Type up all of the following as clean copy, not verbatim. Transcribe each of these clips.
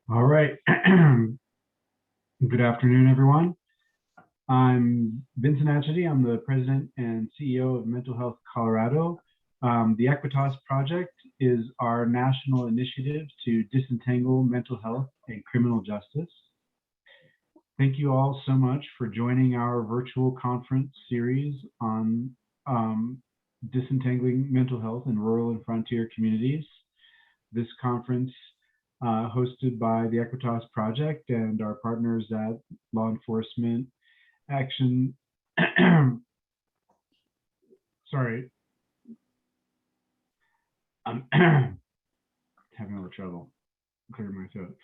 All right. Good afternoon, everyone. I'm Vincent Atchity. I'm the president and CEO of Mental Health Colorado. The Equitas Project is our national initiative to disentangle mental health and criminal justice. Thank you all so much for joining our virtual conference series on disentangling mental health in rural and frontier communities. This conference hosted by the Equitas Project and our partners at Law Enforcement Action. Sorry, I'm having a little trouble clearing my throat.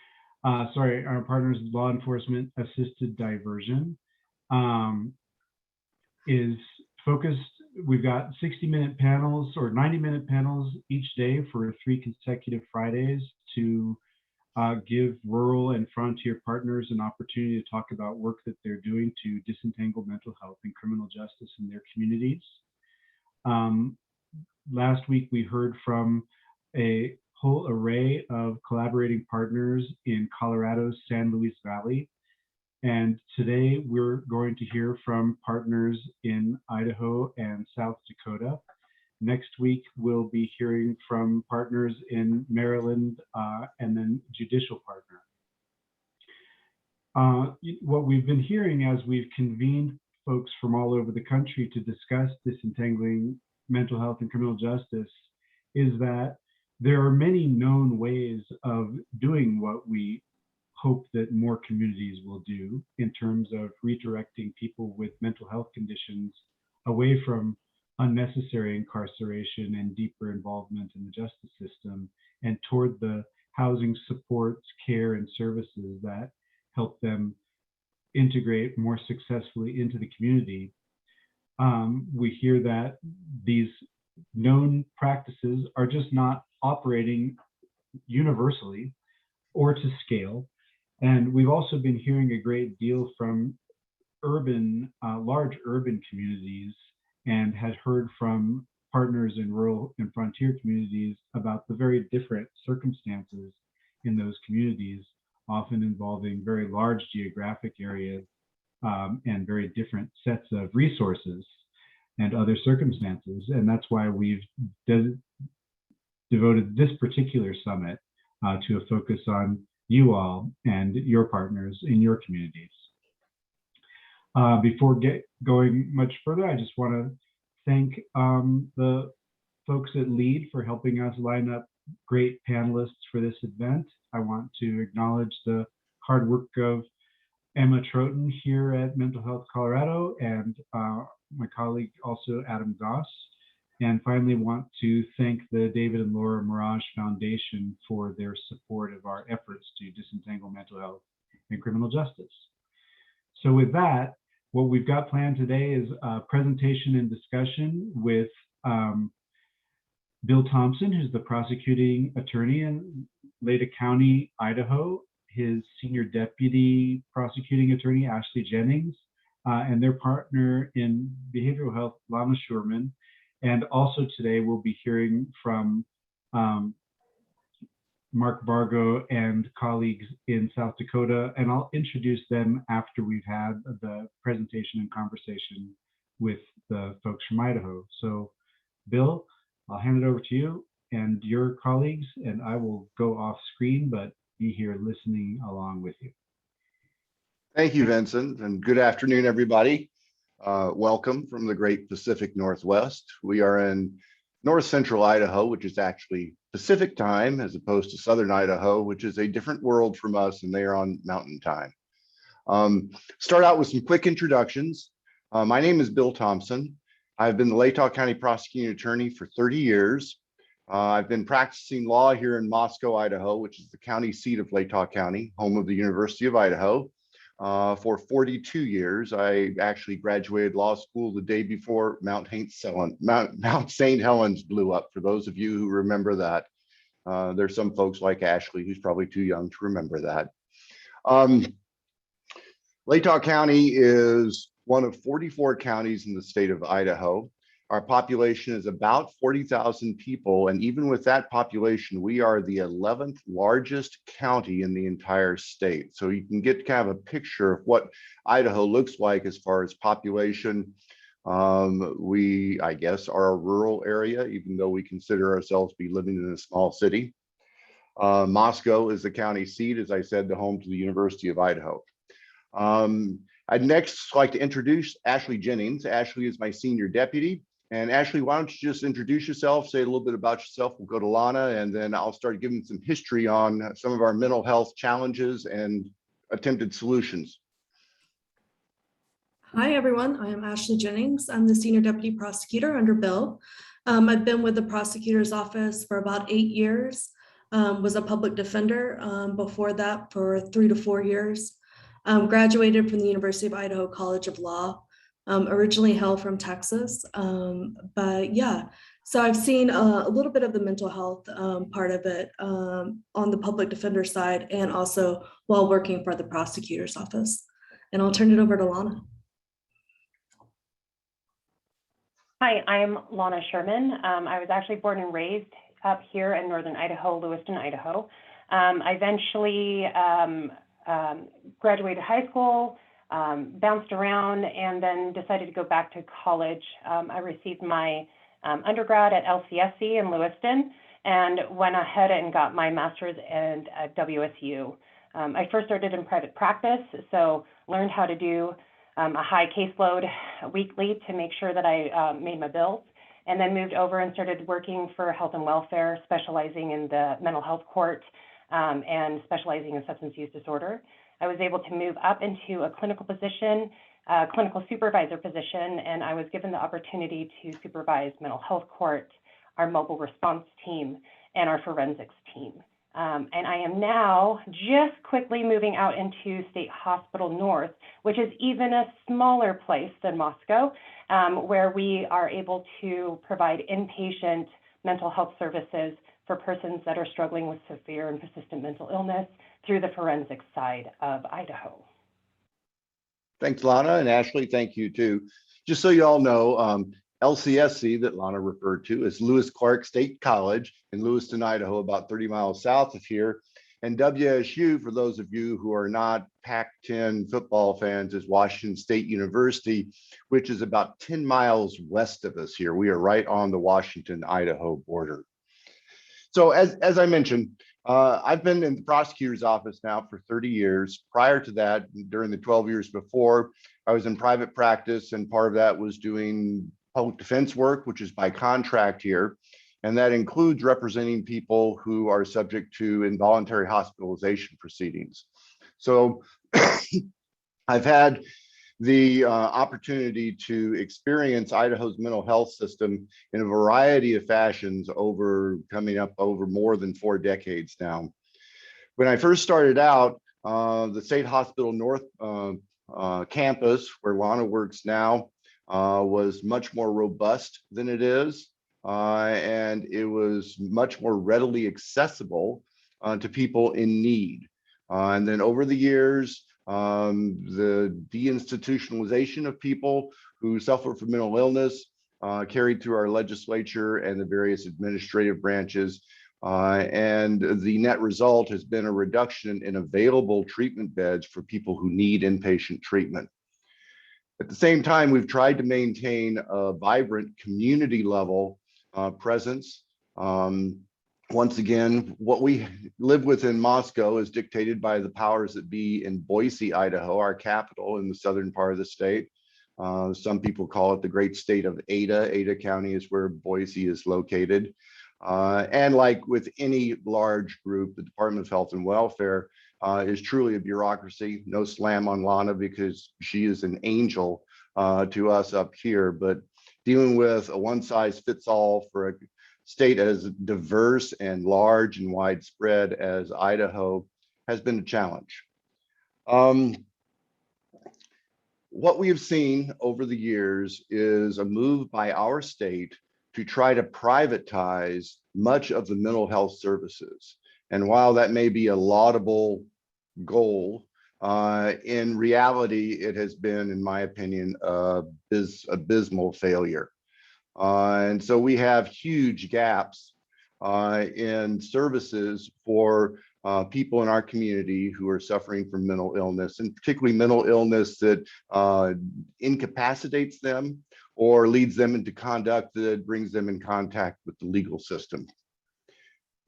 Sorry, our partners, Law Enforcement Assisted Diversion, is focused. We've got 60-minute panels or 90-minute panels each day for 3 consecutive Fridays to give rural and frontier partners an opportunity to talk about work that they're doing to disentangle mental health and criminal justice in their communities. Last week, we heard from a whole array of collaborating partners in Colorado's San Luis Valley. And today we're going to hear from partners in Idaho and South Dakota. Next week, we'll be hearing from partners in Maryland and then judicial partner. What we've been hearing as we've convened folks from all over the country to discuss disentangling mental health and criminal justice is that there are many known ways of doing what we hope that more communities will do in terms of redirecting people with mental health conditions away from unnecessary incarceration and deeper involvement in the justice system and toward the housing supports, care, and services that help them integrate more successfully into the community. We hear that these known practices are just not operating universally or to scale. And we've also been hearing a great deal from large urban communities and had heard from partners in rural and frontier communities about the very different circumstances in those communities, often involving very large geographic areas and very different sets of resources and other circumstances. And that's why we've devoted this particular summit to a focus on you all and your partners in your communities. Before going much further, I just want to thank the folks at LEAD for helping us line up great panelists for this event. I want to acknowledge the hard work of Emma Troten here at Mental Health Colorado and my colleague also Adam Goss. And finally want to thank the David and Laura Mirage Foundation for their support of our efforts to disentangle mental health and criminal justice. So with that, what we've got planned today is a presentation and discussion with Bill Thompson, who's the prosecuting attorney in Lana County, Idaho, his senior deputy prosecuting attorney, Ashley Jennings, and their partner in behavioral health, Lana Sherman. And also today we'll be hearing from Mark Vargo and colleagues in South Dakota, and I'll introduce them after we've had the presentation and conversation with the folks from Idaho. So Bill, I'll hand it over to you and your colleagues, and I will go off screen, but be here listening along with you. Thank you, Vincent, and good afternoon, everybody. Welcome from the great Pacific Northwest. We are in north central Idaho, which is actually Pacific time, as opposed to southern Idaho, which is a different world from us, and they are on mountain time. Start out with some quick introductions. My name is Bill Thompson. I've been the Latah County prosecuting attorney for 30 years. I've been practicing law here in Moscow, Idaho, which is the county seat of Latah County, home of the University of Idaho. For 42 years. I actually graduated law school the day before Mount St. Helens blew up, for those of you who remember that. There's some folks like Ashley who's probably too young to remember that. Latah County is one of 44 counties in the state of Idaho. Our population is about 40,000 people. And even with that population, we are the 11th largest county in the entire state. So you can get kind of a picture of what Idaho looks like as far as population. We, I guess, are a rural area, even though we consider ourselves to be living in a small city. Moscow is the county seat, as I said, the home to the University of Idaho. I'd next like to introduce Ashley Jennings. Ashley is my senior deputy. And Ashley, why don't you just introduce yourself, say a little bit about yourself. We'll go to Lana, and then I'll start giving some history on some of our mental health challenges and attempted solutions. Hi, everyone. I am Ashley Jennings. I'm the Senior Deputy Prosecutor under Bill. I've been with the Prosecutor's Office for about 8 years, was a public defender before that for 3 to 4 years. Graduated from the University of Idaho College of Law, originally hail from Texas. But yeah, so I've seen a little bit of the mental health part of it on the public defender side and also while working for the Prosecutor's Office. And I'll turn it over to Lana. Hi, I'm Lana Sherman. I was actually born and raised up here in northern Idaho, Lewiston, Idaho. I eventually graduated high school, bounced around, and then decided to go back to college. I received my undergrad at LCSC in Lewiston and went ahead and got my master's at WSU. I first started in private practice, so learned how to do a high caseload weekly to make sure that I made my bills, and then moved over and started working for health and welfare, specializing in the mental health court and specializing in substance use disorder. I was able to move up into a clinical position, clinical supervisor position, and I was given the opportunity to supervise mental health court, our mobile response team, and our forensics team. And I am now just quickly moving out into State Hospital North, which is even a smaller place than Moscow, where we are able to provide inpatient mental health services for persons that are struggling with severe and persistent mental illness through the forensic side of Idaho. Thanks, Lana, and Ashley, thank you too. Just so you all know, LCSC that Lana referred to is Lewis Clark State College in Lewiston, Idaho, about 30 miles south of here. And WSU, for those of you who are not Pac-10 football fans, is Washington State University, which is about 10 miles west of us here. We are right on the Washington-Idaho border. So as I mentioned, I've been in the prosecutor's office now for 30 years. Prior to that, during the 12 years before, I was in private practice, and part of that was doing public defense work, which is by contract here. And that includes representing people who are subject to involuntary hospitalization proceedings. So I've had the opportunity to experience Idaho's mental health system in a variety of fashions coming up over more than 4 decades now. When I first started out, the State Hospital North campus, where Lana works now, was much more robust than it is, and it was much more readily accessible to people in need. And then over the years, the deinstitutionalization of people who suffer from mental illness carried through our legislature and the various administrative branches. And the net result has been a reduction in available treatment beds for people who need inpatient treatment. At the same time, we've tried to maintain a vibrant community level presence. Once again, what we live with in Moscow is dictated by the powers that be in Boise, Idaho, our capital in the southern part of the state. Some people call it the great state of Ada. Ada County is where Boise is located. And like with any large group, the Department of Health and Welfare is truly a bureaucracy. No slam on Lana because she is an angel to us up here, but dealing with a one-size-fits-all for a state as diverse and large and widespread as Idaho has been a challenge. What we have seen over the years is a move by our state to try to privatize much of the mental health services. And while that may be a laudable goal, in reality, it has been, in my opinion, abysmal failure. And so we have huge gaps in services for people in our community who are suffering from mental illness, and particularly mental illness that incapacitates them or leads them into conduct that brings them in contact with the legal system.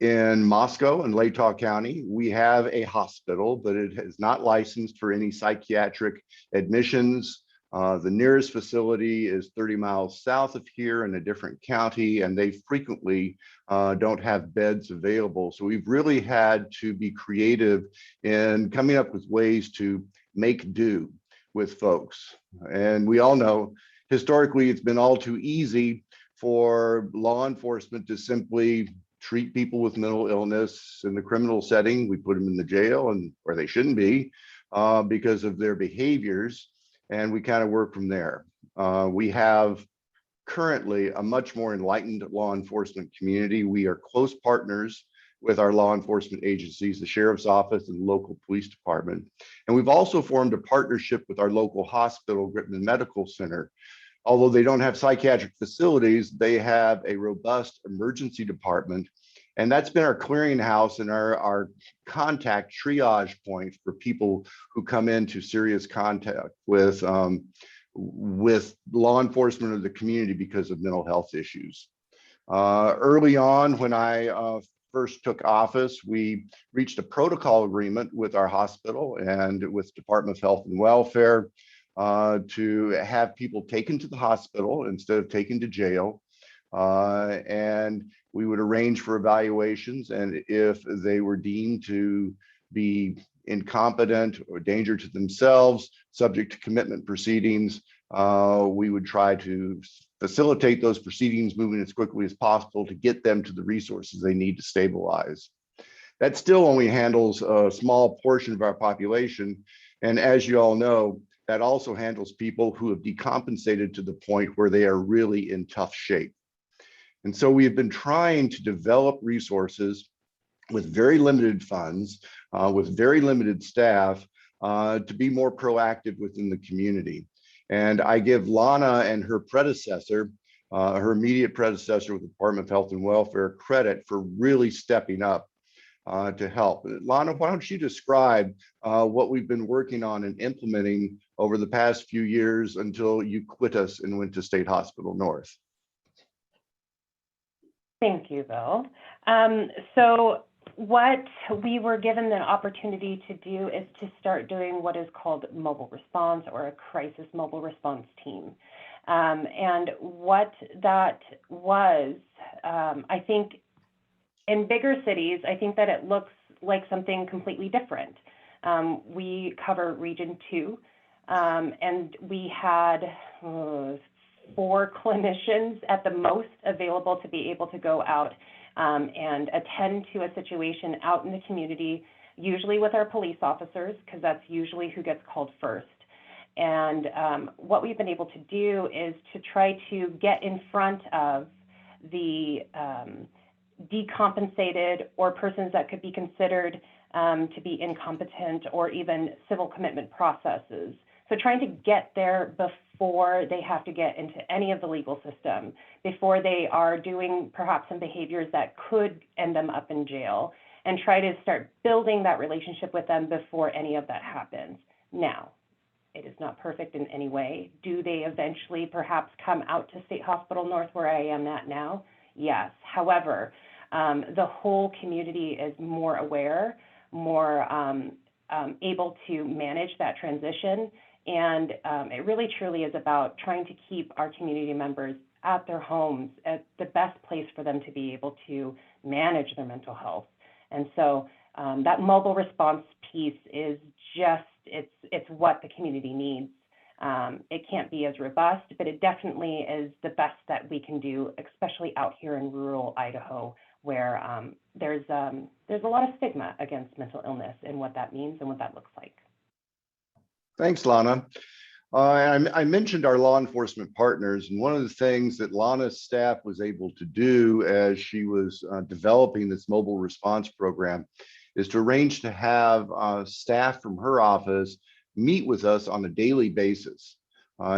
In Moscow and Latah County, we have a hospital, but it is not licensed for any psychiatric admissions. The nearest facility is 30 miles south of here in a different county, and they frequently don't have beds available. So we've really had to be creative in coming up with ways to make do with folks. And we all know, historically, it's been all too easy for law enforcement to simply treat people with mental illness in the criminal setting. We put them in the jail, and where they shouldn't be because of their behaviors, and we kind of work from there. We have currently a much more enlightened law enforcement community. We are close partners with our law enforcement agencies, the sheriff's office and the local police department. And we've also formed a partnership with our local hospital, Gritman Medical Center. Although they don't have psychiatric facilities, they have a robust emergency department. And that's been our clearinghouse and our contact triage point for people who come into serious contact with law enforcement or the community because of mental health issues. Early on, when I first took office, we reached a protocol agreement with our hospital and with Department of Health and Welfare to have people taken to the hospital instead of taken to jail. And we would arrange for evaluations. And if they were deemed to be incompetent or danger to themselves, subject to commitment proceedings, we would try to facilitate those proceedings moving as quickly as possible to get them to the resources they need to stabilize. That still only handles a small portion of our population. And as you all know, that also handles people who have decompensated to the point where they are really in tough shape. And so we have been trying to develop resources with very limited funds, with very limited staff, to be more proactive within the community. And I give Lana and her predecessor, her immediate predecessor with the Department of Health and Welfare, credit for really stepping up to help. Lana, why don't you describe what we've been working on and implementing over the past few years until you quit us and went to State Hospital North? Thank you, Bill. So what we were given the opportunity to do is to start doing what is called mobile response, or a crisis mobile response team. And what that was, I think in bigger cities, I think that it looks like something completely different. We cover Region 2, and we had 4 clinicians at the most available to be able to go out and attend to a situation out in the community, usually with our police officers, because that's usually who gets called first. And what we've been able to do is to try to get in front of the decompensated or persons that could be considered to be incompetent, or even civil commitment processes. So trying to get there before they have to get into any of the legal system, before they are doing perhaps some behaviors that could end them up in jail, and try to start building that relationship with them before any of that happens. Now, it is not perfect in any way. Do they eventually perhaps come out to State Hospital North, where I am at now? Yes. However, the whole community is more aware, more able to manage that transition. And it really truly is about trying to keep our community members at their homes, at the best place for them to be able to manage their mental health. And so that mobile response piece is just, it's what the community needs. It can't be as robust, but it definitely is the best that we can do, especially out here in rural Idaho, where there's a lot of stigma against mental illness and what that means and what that looks like. Thanks, Lana. I mentioned our law enforcement partners, and one of the things that Lana's staff was able to do as she was developing this mobile response program is to arrange to have staff from her office meet with us on a daily basis.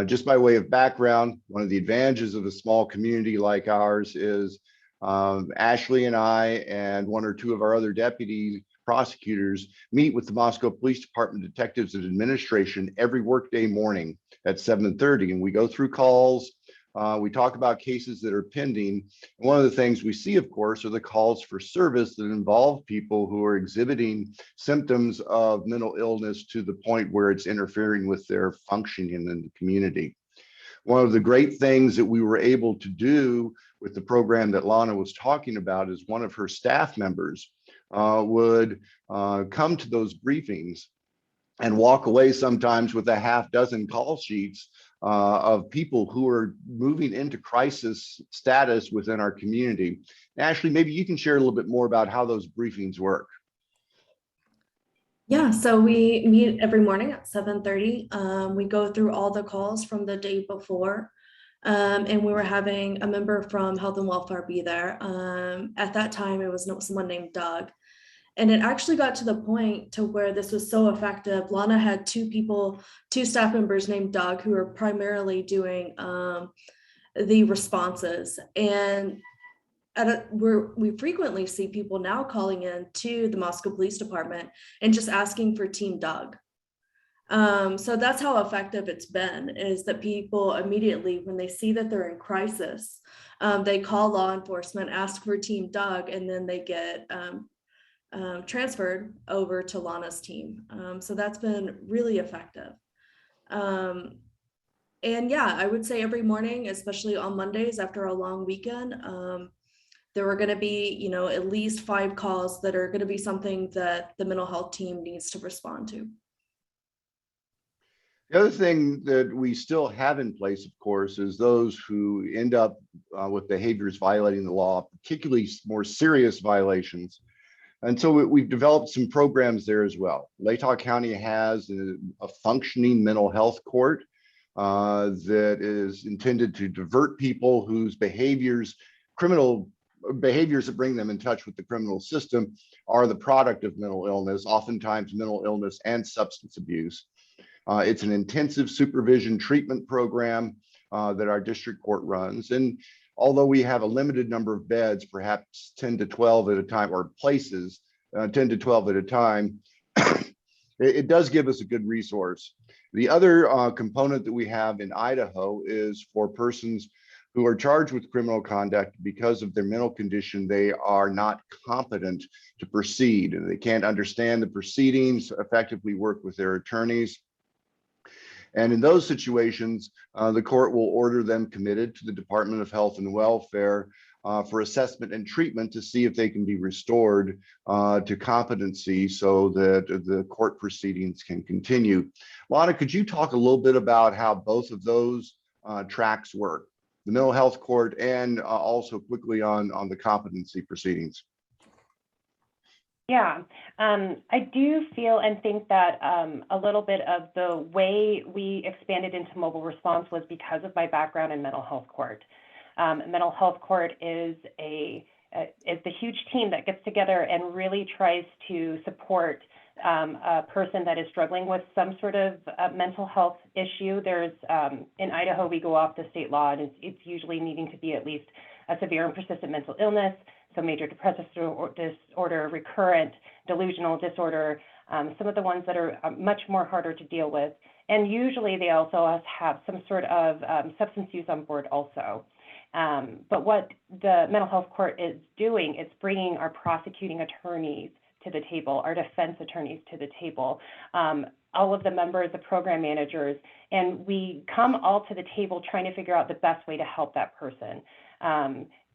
Just by way of background, one of the advantages of a small community like ours is Ashley and I and one or two of our other deputy prosecutors meet with the Moscow Police Department detectives and administration every workday morning at 7:30, and we go through calls. We talk about cases that are pending. And one of the things we see, of course, are the calls for service that involve people who are exhibiting symptoms of mental illness to the point where it's interfering with their functioning in the community. One of the great things that we were able to do with the program that Lana was talking about is one of her staff members would come to those briefings and walk away sometimes with a half dozen call sheets of people who are moving into crisis status within our community. Ashley, maybe you can share a little bit more about how those briefings work. Yeah, so we meet every morning at 7:30. We go through all the calls from the day before. And we were having a member from Health and Welfare be there. At that time, it was someone named Doug. And it actually got to the point to where this was so effective. Lana had two staff members named Doug, who were primarily doing the responses. And we frequently see people now calling in to the Moscow Police Department and just asking for Team Doug. So that's how effective it's been, is that people immediately, when they see that they're in crisis, they call law enforcement, ask for Team Doug, and then they get transferred over to Lana's team. So that's been really effective. And yeah, I would say every morning, especially on Mondays after a long weekend, there were going to be, at least 5 calls that are going to be something that the mental health team needs to respond to. The other thing that we still have in place, of course, is those who end up with behaviors violating the law, particularly more serious violations. And so we've developed some programs there as well. Latah County has a functioning mental health court that is intended to divert people whose criminal behaviors that bring them in touch with the criminal system are the product of mental illness, oftentimes mental illness and substance abuse. It's an intensive supervision treatment program that our district court runs. And although we have a limited number of beds, perhaps 10 to 12 at a time, or places, 10 to 12 at a time, it does give us a good resource. The other component that we have in Idaho is for persons who are charged with criminal conduct because of their mental condition. They are not competent to proceed, and they can't understand the proceedings, effectively work with their attorneys. And in those situations, the court will order them committed to the Department of Health and Welfare for assessment and treatment to see if they can be restored to competency so that the court proceedings can continue. Lana, could you talk a little bit about how both of those tracks work, the mental health court and also quickly on the competency proceedings? Yeah, I do feel and think that a little bit of the way we expanded into mobile response was because of my background in mental health court. Mental health court is the huge team that gets together and really tries to support a person that is struggling with some sort of mental health issue. There's in Idaho, we go off the state law, and it's usually needing to be at least a severe and persistent mental illness. So major depressive disorder, recurrent delusional disorder, some of the ones that are much more harder to deal with. And usually they also have some sort of substance use on board also. But what the mental health court is doing, it's bringing our prosecuting attorneys to the table, our defense attorneys to the table, all of the members, the program managers, and we come all to the table trying to figure out the best way to help that person.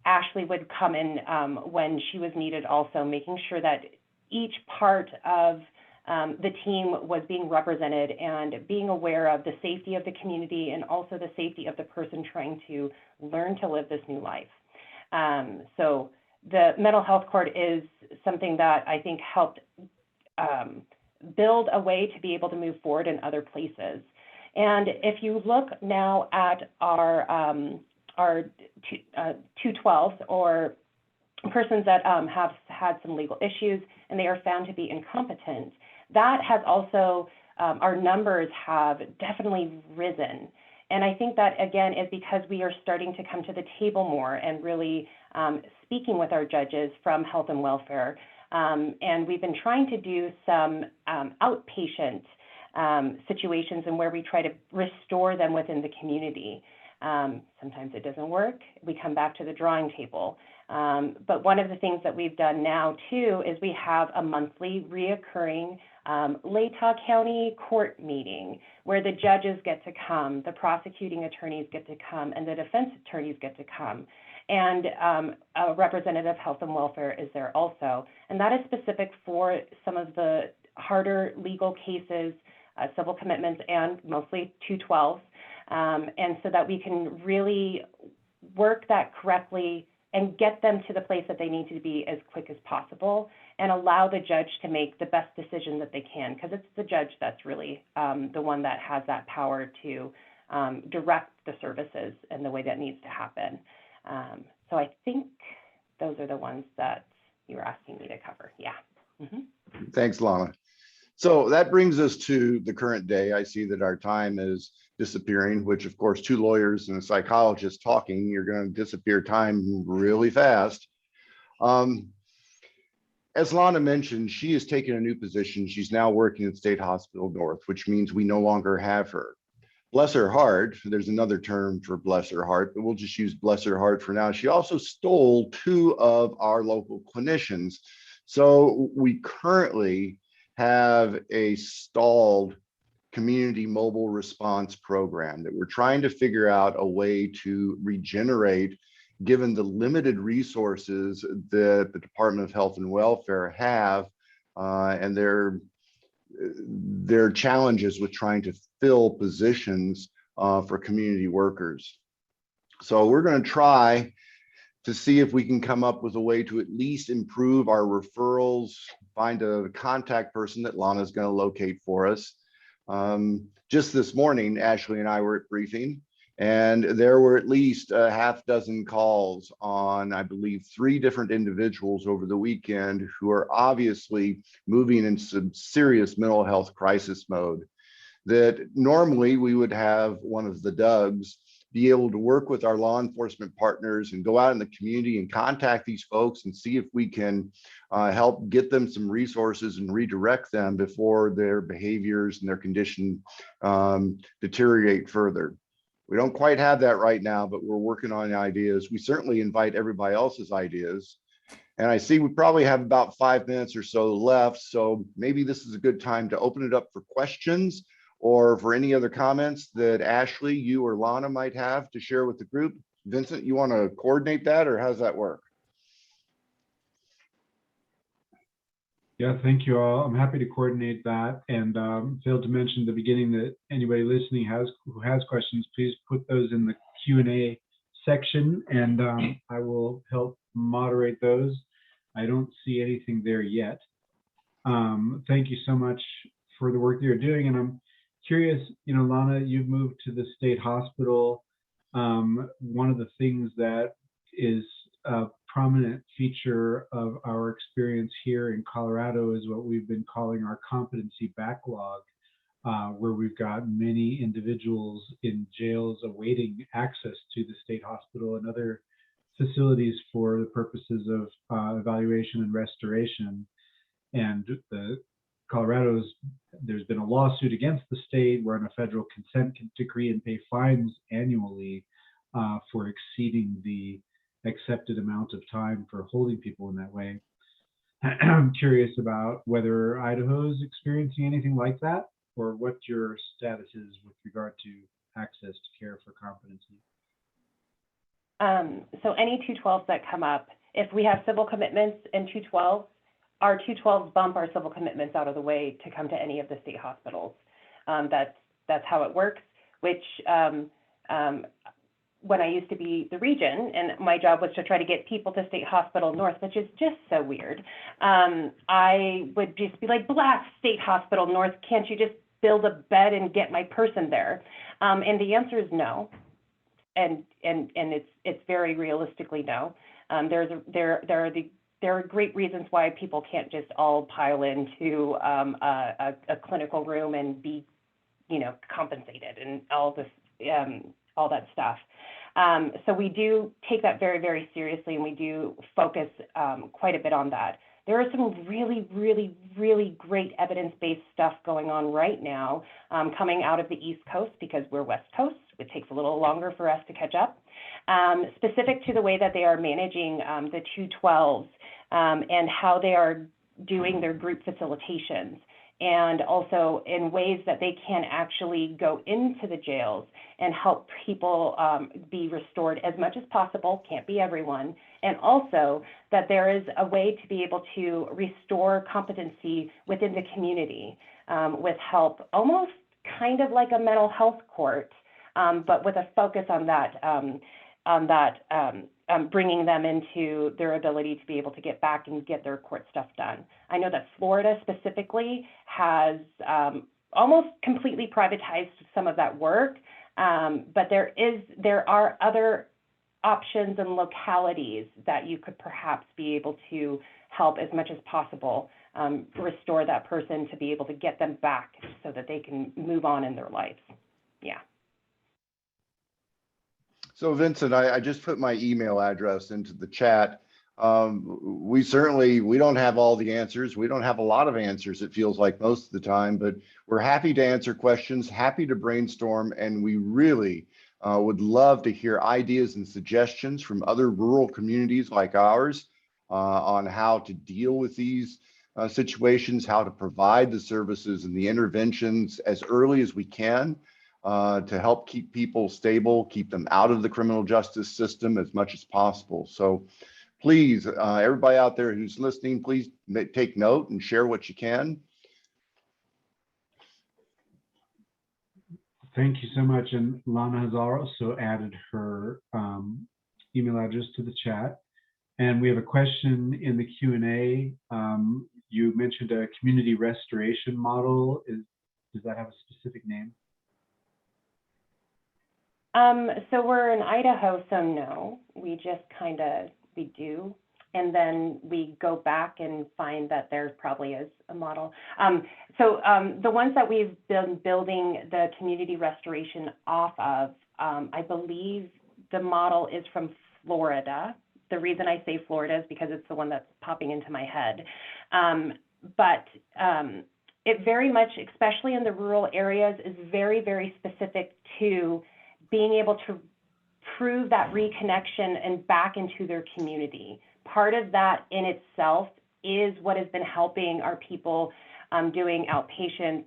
Ashley would come in when she was needed also, making sure that each part of the team was being represented and being aware of the safety of the community and also the safety of the person trying to learn to live this new life. So the mental health court is something that I think helped build a way to be able to move forward in other places. And if you look now at our 212s or persons that have had some legal issues and they are found to be incompetent, that has also, our numbers have definitely risen. And I think that, again, is because we are starting to come to the table more and really speaking with our judges from health and welfare. And we've been trying to do some outpatient situations and where we try to restore them within the community. Sometimes it doesn't work. We come back to the drawing table. But one of the things that we've done now, too, is we have a monthly reoccurring Latah County court meeting where the judges get to come, the prosecuting attorneys get to come, and the defense attorneys get to come. And a representative of health and welfare is there also. And that is specific for some of the harder legal cases, civil commitments, and mostly 212s. And so that we can really work that correctly and get them to the place that they need to be as quick as possible and allow the judge to make the best decision that they can, because it's the judge that's really the one that has that power to direct the services and the way that needs to happen. So I think those are the ones that you were asking me to cover. Yeah. Mm-hmm. Thanks, Lana. So that brings us to the current day. I see that our time is disappearing, which of course, two lawyers and a psychologist talking, you're going to disappear time really fast. As Lana mentioned, she has taken a new position. She's now working at State Hospital North, which means we no longer have her. Bless her heart, there's another term for bless her heart, but we'll just use bless her heart for now. She also stole two of our local clinicians. So we currently have a stalled community mobile response program that we're trying to figure out a way to regenerate, given the limited resources that the Department of Health and Welfare have and their challenges with trying to fill positions for community workers. So we're going to try to see if we can come up with a way to at least improve our referrals, find a contact person that Lana's going to locate for us. Just this morning, Ashley and I were at briefing, and there were at least a half dozen calls on, I believe, 3 different individuals over the weekend who are obviously moving in some serious mental health crisis mode. That normally we would have one of the Dougs be able to work with our law enforcement partners and go out in the community and contact these folks and see if we can help get them some resources and redirect them before their behaviors and their condition deteriorate further. We don't quite have that right now, but we're working on ideas. We certainly invite everybody else's ideas. And I see we probably have about 5 minutes or so left. So maybe this is a good time to open it up for questions or for any other comments that Ashley, you or Lana might have to share with the group. Vincent, you want to coordinate that, or how does that work? Yeah, thank you all. I'm happy to coordinate that, and failed to mention at the beginning that anybody listening who has questions, please put those in the Q&A section, and I will help moderate those. I don't see anything there yet. Thank you so much for the work that you're doing, and I'm curious, Lana, you've moved to the state hospital. One of the things that is a prominent feature of our experience here in Colorado is what we've been calling our competency backlog, where we've got many individuals in jails awaiting access to the state hospital and other facilities for the purposes of evaluation and restoration. And there's been a lawsuit against the state. We're on a federal consent decree and pay fines annually for exceeding the accepted amount of time for holding people in that way. I'm curious about whether Idaho's experiencing anything like that, or what your status is with regard to access to care for competency. So any 212s that come up, if we have civil commitments in 212, our 212s bump our civil commitments out of the way to come to any of the state hospitals. That's how it works, which when I used to be the region and my job was to try to get people to State Hospital North, which is just so weird. I would just be like, blast State Hospital North, can't you just build a bed and get my person there? And the answer is no. And it's very realistically no. There are great reasons why people can't just all pile into a clinical room and be, compensated and all this all that stuff. So we do take that very, very seriously, and we do focus quite a bit on that. There is some really, really, really great evidence-based stuff going on right now coming out of the East Coast, because we're West Coast. It takes a little longer for us to catch up. Specific to the way that they are managing the 212s and how they are doing their group facilitations, and also in ways that they can actually go into the jails and help people be restored as much as possible. Can't be everyone. And also that there is a way to be able to restore competency within the community with help, almost kind of like a mental health court, but with a focus on bringing them into their ability to be able to get back and get their court stuff done. I know that Florida specifically has almost completely privatized some of that work, but there are other options and localities that you could perhaps be able to help as much as possible restore that person, to be able to get them back so that they can move on in their lives. Yeah. So Vincent, I just put my email address into the chat. We don't have all the answers. We don't have a lot of answers, it feels like, most of the time, but we're happy to answer questions, happy to brainstorm, and we really would love to hear ideas and suggestions from other rural communities like ours on how to deal with these situations, how to provide the services and the interventions as early as we can to help keep people stable, keep them out of the criminal justice system as much as possible. So please, everybody out there who's listening, please take note and share what you can. Thank you so much. And Lana has also added her email address to the chat. And we have a question in the Q&A. You mentioned a community restoration model. Does that have a specific name? So we're in Idaho, so no, we just we do. And then we go back and find that there probably is a model. The ones that we've been building the community restoration off of, I believe the model is from Florida. The reason I say Florida is because it's the one that's popping into my head. It very much, especially in the rural areas, is very, very specific to being able to prove that reconnection and back into their community. Part of that in itself is what has been helping our people doing outpatient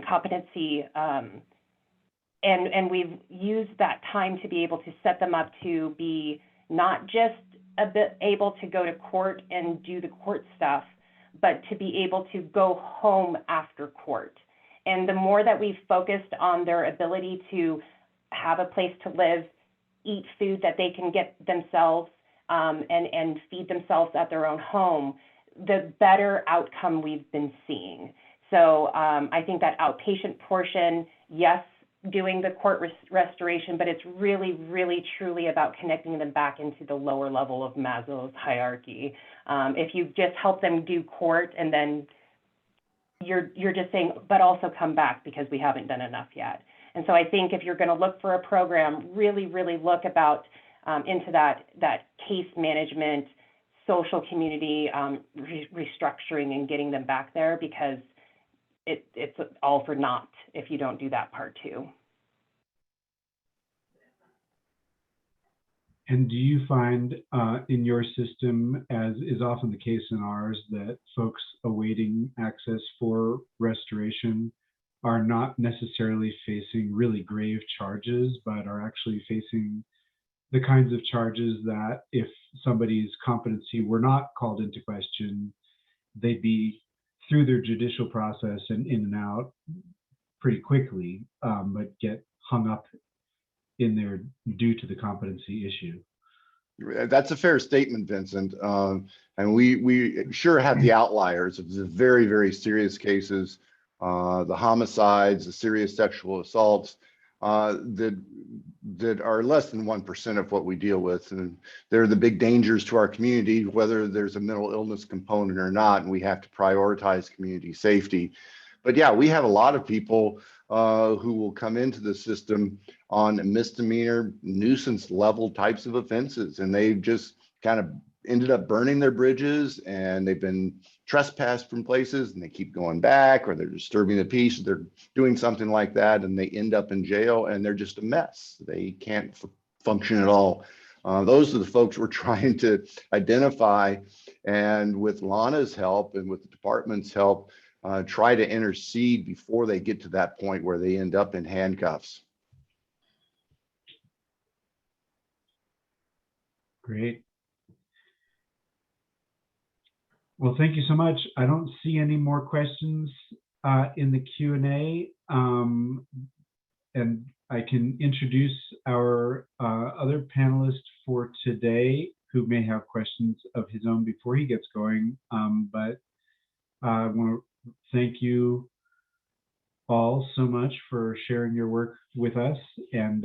competency, and we've used that time to be able to set them up to be not just able to go to court and do the court stuff, but to be able to go home after court. And the more that we've focused on their ability to have a place to live, eat food that they can get themselves, and feed themselves at their own home, the better outcome we've been seeing. So I think that outpatient portion, yes, doing the court restoration, but it's really, really, truly about connecting them back into the lower level of Maslow's hierarchy. If you just help them do court and then you're just saying, but also come back because we haven't done enough yet. And so I think if you're going to look for a program, really, really look about into that case management, social community restructuring, and getting them back there, because it's all for naught if you don't do that part too. And do you find in your system, as is often the case in ours, that folks awaiting access for restoration are not necessarily facing really grave charges, but are actually facing the kinds of charges that if somebody's competency were not called into question, they'd be through their judicial process and in and out pretty quickly, but get hung up in there due to the competency issue? That's a fair statement, Vincent. And we sure have the outliers of the very, very serious cases, the homicides, the serious sexual assaults that are less than 1% of what we deal with. And they're the big dangers to our community, whether there's a mental illness component or not, and we have to prioritize community safety. But yeah, we have a lot of people who will come into the system on misdemeanor nuisance level types of offenses, and they've just kind of ended up burning their bridges, and they've been trespassed from places, and they keep going back, or they're disturbing the peace, or they're doing something like that, and they end up in jail, and they're just a mess. They can't function at all. Those are the folks we're trying to identify, and with Lana's help and with the department's help, try to intercede before they get to that point where they end up in handcuffs. Great. Well, thank you so much. I don't see any more questions in the Q&A, and I can introduce our other panelist for today, who may have questions of his own before he gets going. But I want to thank you all so much for sharing your work with us and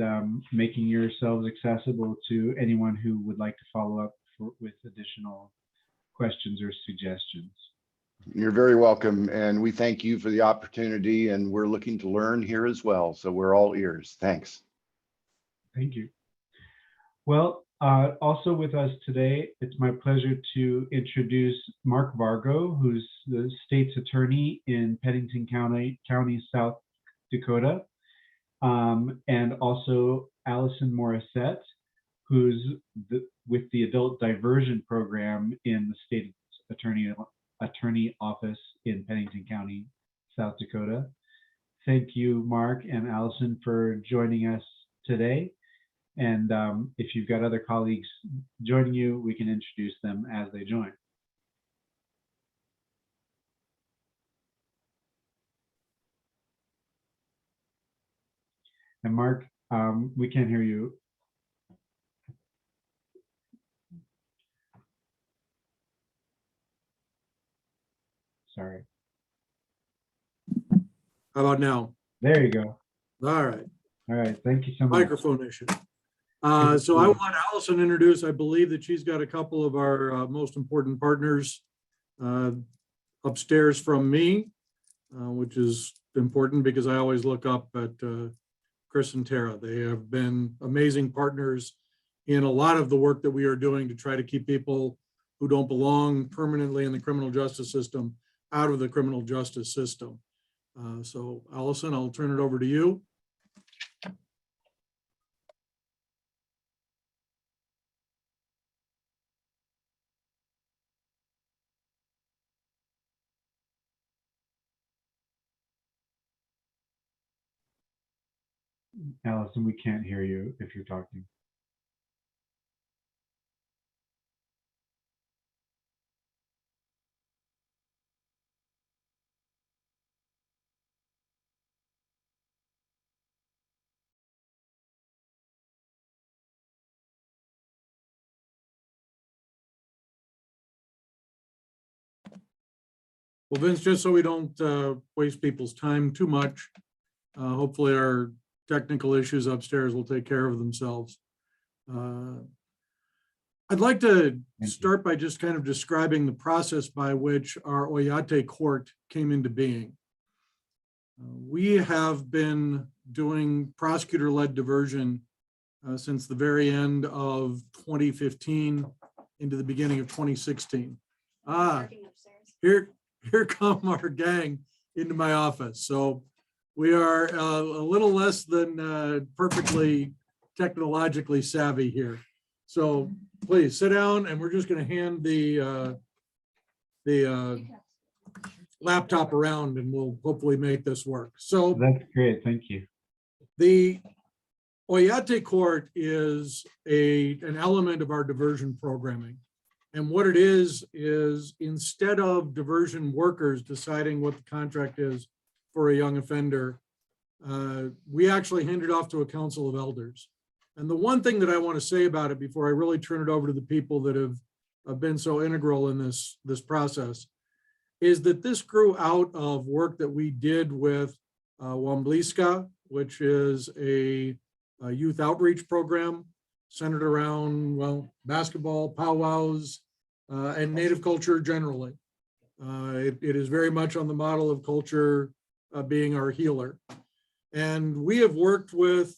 making yourselves accessible to anyone who would like to follow up with additional questions or suggestions. You're very welcome, and we thank you for the opportunity, and we're looking to learn here as well, so we're all ears. Thanks. Thank you. Well, also with us today, it's my pleasure to introduce Mark Vargo, who's the state's attorney in Pennington County, South Dakota, and also Allison Morissette, who's with the Adult Diversion Program in the state attorney office in Pennington County, South Dakota. Thank you, Mark and Allison, for joining us today. And if you've got other colleagues joining you, we can introduce them as they join. And Mark, we can't hear you. Sorry. How about now? There you go. All right. All right. Thank you so much. Microphone issue. So I want Allison to introduce, I believe that she's got a couple of our most important partners upstairs from me, which is important because I always look up at Chris and Tara. They have been amazing partners in a lot of the work that we are doing to try to keep people who don't belong permanently in the criminal justice system out of the criminal justice system. So Allison, I'll turn it over to you. Allison, we can't hear you if you're talking. Well, Vince, just so we don't waste people's time too much, hopefully our technical issues upstairs will take care of themselves. I'd like to start by just kind of describing the process by which our Oyate Court came into being. We have been doing prosecutor-led diversion since the very end of 2015 into the beginning of 2016. Here come our gang into my office. So we are a little less than perfectly technologically savvy here. So please sit down, and we're just going to hand the laptop around, and we'll hopefully make this work. So That's great. Thank you. the Oyate Court is an element of our diversion programming. And what it is instead of diversion workers deciding what the contract is for a young offender, we actually hand it off to a council of elders. And the one thing that I want to say about it before I really turn it over to the people that have been so integral in this process is that this grew out of work that we did with Wambliska, which is a youth outreach program centered around, well, basketball, powwows, and Native culture generally. It is very much on the model of culture being our healer. And we have worked with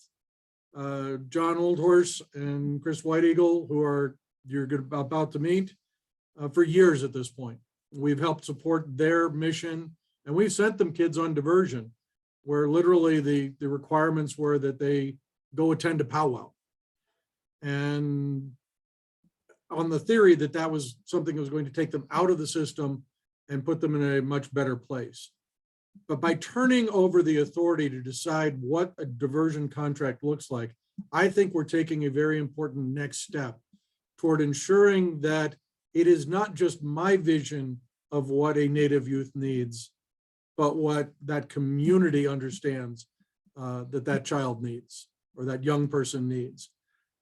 John Oldhorse and Chris White Eagle, who you're about to meet, for years at this point. We've helped support their mission, and we've sent them kids on diversion, where literally the requirements were that they go attend a powwow. And on the theory that that was something that was going to take them out of the system and put them in a much better place. But by turning over the authority to decide what a diversion contract looks like, I think we're taking a very important next step toward ensuring that it is not just my vision of what a Native youth needs, but what that community understands that child needs or that young person needs.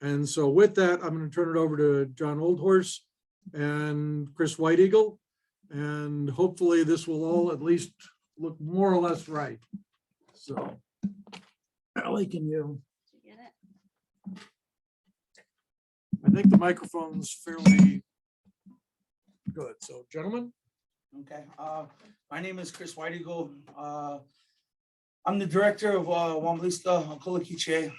And so with that, I'm going to turn it over to John Oldhorse and Chris White Eagle, and hopefully this will all at least look more or less right. So, Allie, can you? Get it? I think the microphone's fairly good. So, gentlemen. Okay, my name is Chris White Eagle. I'm the director of Wamblista Kolakiche.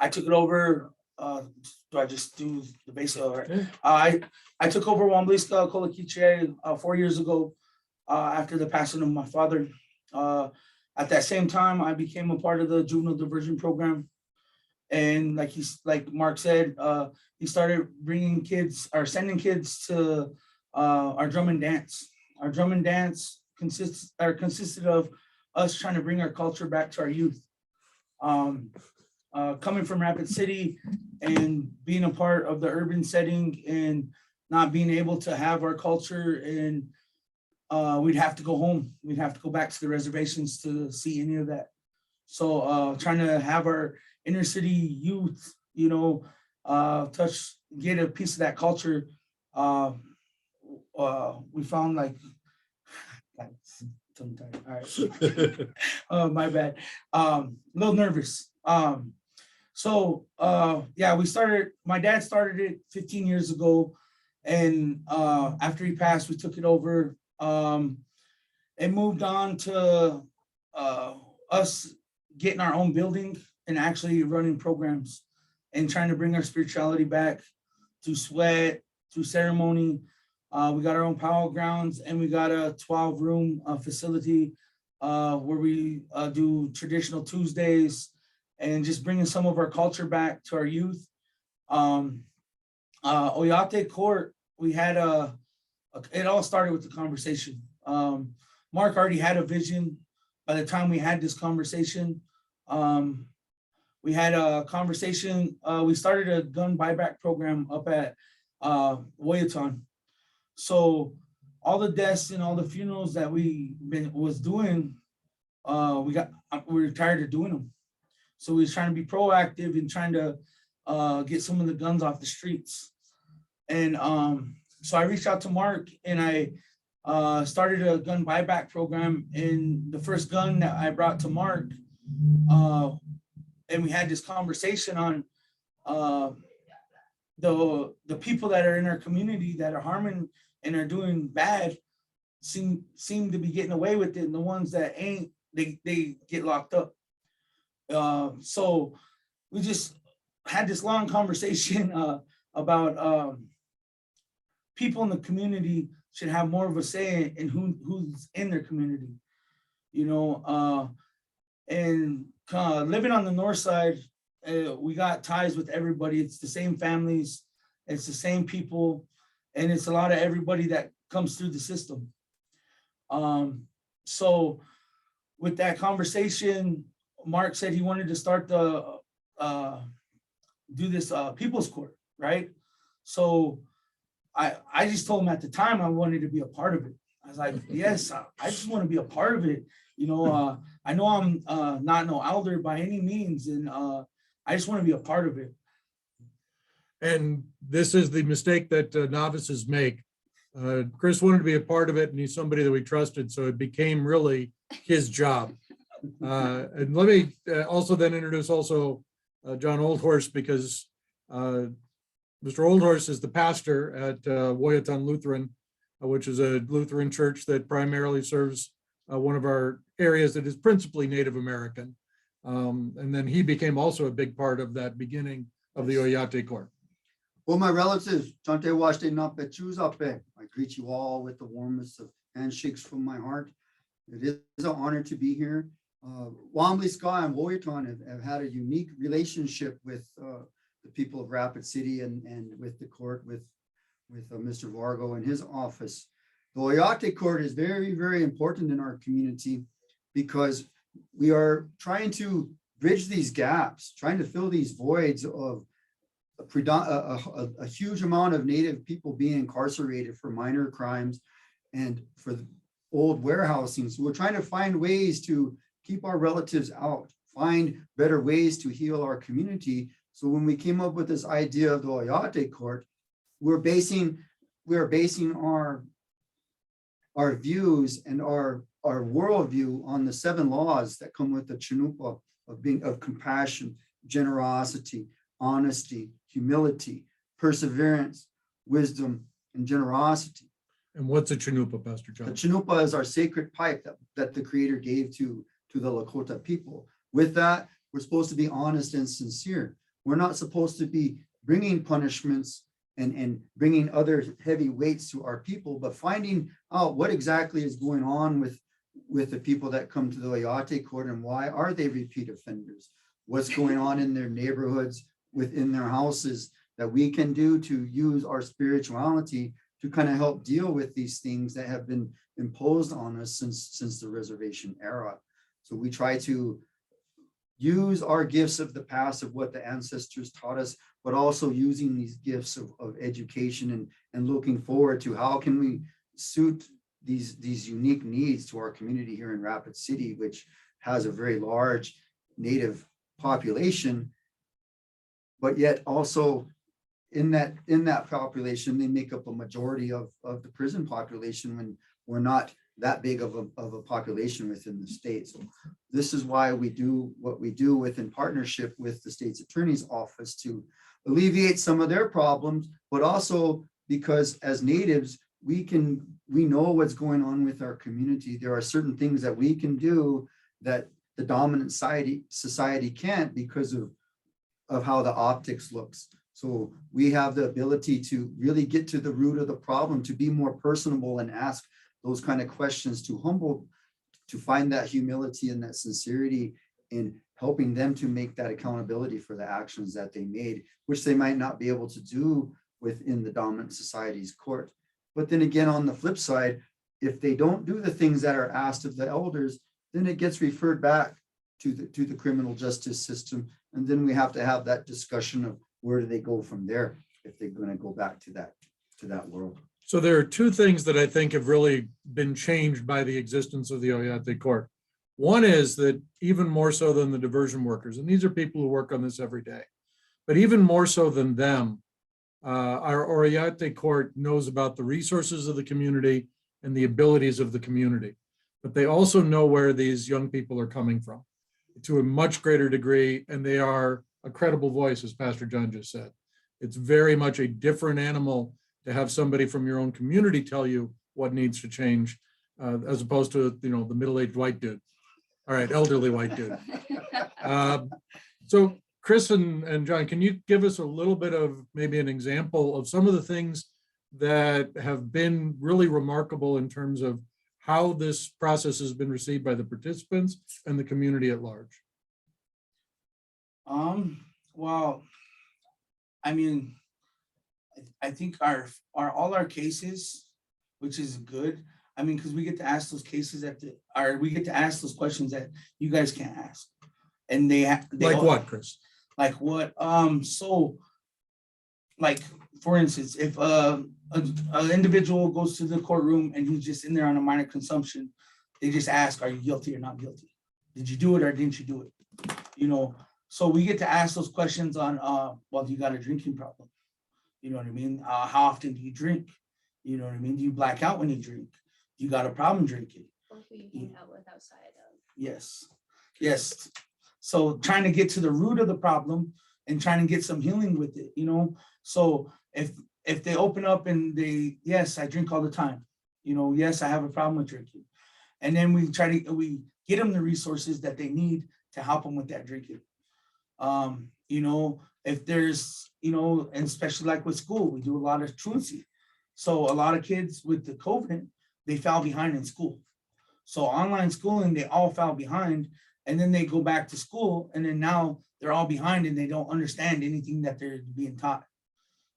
I took it over. Do I just do the basic? Yeah. I took over Wamblista Kolakiche 4 years ago after the passing of my father. At that same time, I became a part of the juvenile diversion program. And like Mark said, he started bringing kids or sending kids to our drum and dance. Our drum and dance consisted of us trying to bring our culture back to our youth. Coming from Rapid City and being a part of the urban setting and not being able to have our culture, and we'd have to go home. We'd have to go back to the reservations to see any of that. So trying to have our inner city youth, get a piece of that culture. We found like tongue-tied. All right. My bad. A little nervous. My dad started it 15 years ago, and after he passed, we took it over and moved on to us getting our own building and actually running programs and trying to bring our spirituality back through sweat, through ceremony. We got our own powwow grounds, and we got a 12-room facility where we do traditional Tuesdays and just bringing some of our culture back to our youth. Oyate Court, we had it all started with the conversation. Mark already had a vision by the time we had this conversation. We had a conversation, we started a gun buyback program up at Woyaton. So all the deaths and all the funerals that we was doing, we're tired of doing them. So we was trying to be proactive and trying to get some of the guns off the streets. And so I reached out to Mark, and I started a gun buyback program. And the first gun that I brought to Mark, and we had this conversation on the people that are in our community that are harming and are doing bad seem to be getting away with it, and the ones that ain't, they get locked up. So we just had this long conversation about people in the community should have more of a say in who's in their community, and living on the north side, we got ties with everybody. It's the same families, it's the same people, and it's a lot of everybody that comes through the system. So with that conversation, Mark said he wanted to start do this people's court, right? So I just told him at the time I wanted to be a part of it. I was like, yes, I just want to be a part of it. I know I'm not no elder by any means, and I just want to be a part of it. And this is the mistake that novices make. Chris wanted to be a part of it, and he's somebody that we trusted, so it became really his job. And let me also then introduce John Oldhorse, because Mr. Oldhorse is the pastor at Woyaton Lutheran, which is a Lutheran church that primarily serves one of our areas that is principally Native American. And then he became also a big part of that beginning of the Oyate Court. Well, my relatives, Tante Washte Napechuzape, I greet you all with the warmest of handshakes from my heart. It is an honor to be here. Wambly Sky and Woyaton have had a unique relationship with the people of Rapid City and with the court, with Mr. Vargo and his office. The Oyate Court is very, very important in our community because we are trying to bridge these gaps, trying to fill these voids of a huge amount of Native people being incarcerated for minor crimes and for the old warehousing. So we're trying to find ways to keep our relatives out, find better ways to heal our community. So when we came up with this idea of the Oyate Court, we're basing our views and our worldview on the 7 laws that come with the Chinupa of compassion, generosity, honesty, humility, perseverance, wisdom, and generosity. And what's a Chinupa, Pastor John? The Chinupa is our sacred pipe that the Creator gave to the Lakota people. With that, we're supposed to be honest and sincere. We're not supposed to be bringing punishments and bringing other heavy weights to our people, but finding out what exactly is going on with the people that come to the Oyate Court and why are they repeat offenders? What's going on in their neighborhoods, within their houses, that we can do to use our spirituality to kind of help deal with these things that have been imposed on us since the reservation era. So we try to use our gifts of the past, of what the ancestors taught us, but also using these gifts of education and looking forward to how can we suit these unique needs to our community here in Rapid City, which has a very large Native population, but yet also in that population, they make up a majority of the prison population when we're not that big of a population within the state. So this is why we do what we do in partnership with the state's attorney's office to alleviate some of their problems, but also because as natives, we know what's going on with our community. There are certain things that we can do that the dominant society can't because of how the optics looks. So we have the ability to really get to the root of the problem, to be more personable and ask those kind of questions, to find that humility and that sincerity in helping them to make that accountability for the actions that they made, which they might not be able to do within the dominant society's court. But then again, on the flip side, if they don't do the things that are asked of the elders, then it gets referred back to the criminal justice system. And then we have to have that discussion of where do they go from there if they're going to go back to that world. So there are 2 things that I think have really been changed by the existence of the Oyate Court. One is that even more so than the diversion workers, and these are people who work on this every day, but even more so than them, our Oyate Court knows about the resources of the community and the abilities of the community, but they also know where these young people are coming from to a much greater degree, and they are a credible voice, as Pastor John just said. It's very much a different animal to have somebody from your own community tell you what needs to change, as opposed to the middle-aged white dude. All right, elderly white dude. So Chris and John, can you give us a little bit of maybe an example of some of the things that have been really remarkable in terms of how this process has been received by the participants and the community at large? Well, I mean, I think all our cases, which is good. I mean, because we get to ask those cases we get to ask those questions that you guys can't ask. And they Like what, Chris? Like what? So like, for instance, if an individual goes to the courtroom and he's just in there on a minor consumption, they just ask, are you guilty or not guilty? Did you do it or didn't you do it? So we get to ask those questions on, well, do you got a drinking problem? You know what I mean? How often do you drink? You know what I mean? Do you black out when you drink? Do you got a problem drinking? Or who you hang out with outside of. Yes. So trying to get to the root of the problem and trying to get some healing with it, So if they open up and yes, I drink all the time, yes, I have a problem with drinking. And then we get them the resources that they need to help them with that drinking. You know, if there's, you know, and especially like with school, we do a lot of truancy. So a lot of kids with the COVID, they fell behind in school. So online schooling, they all fell behind, and then they go back to school, and then now they're all behind and they don't understand anything that they're being taught,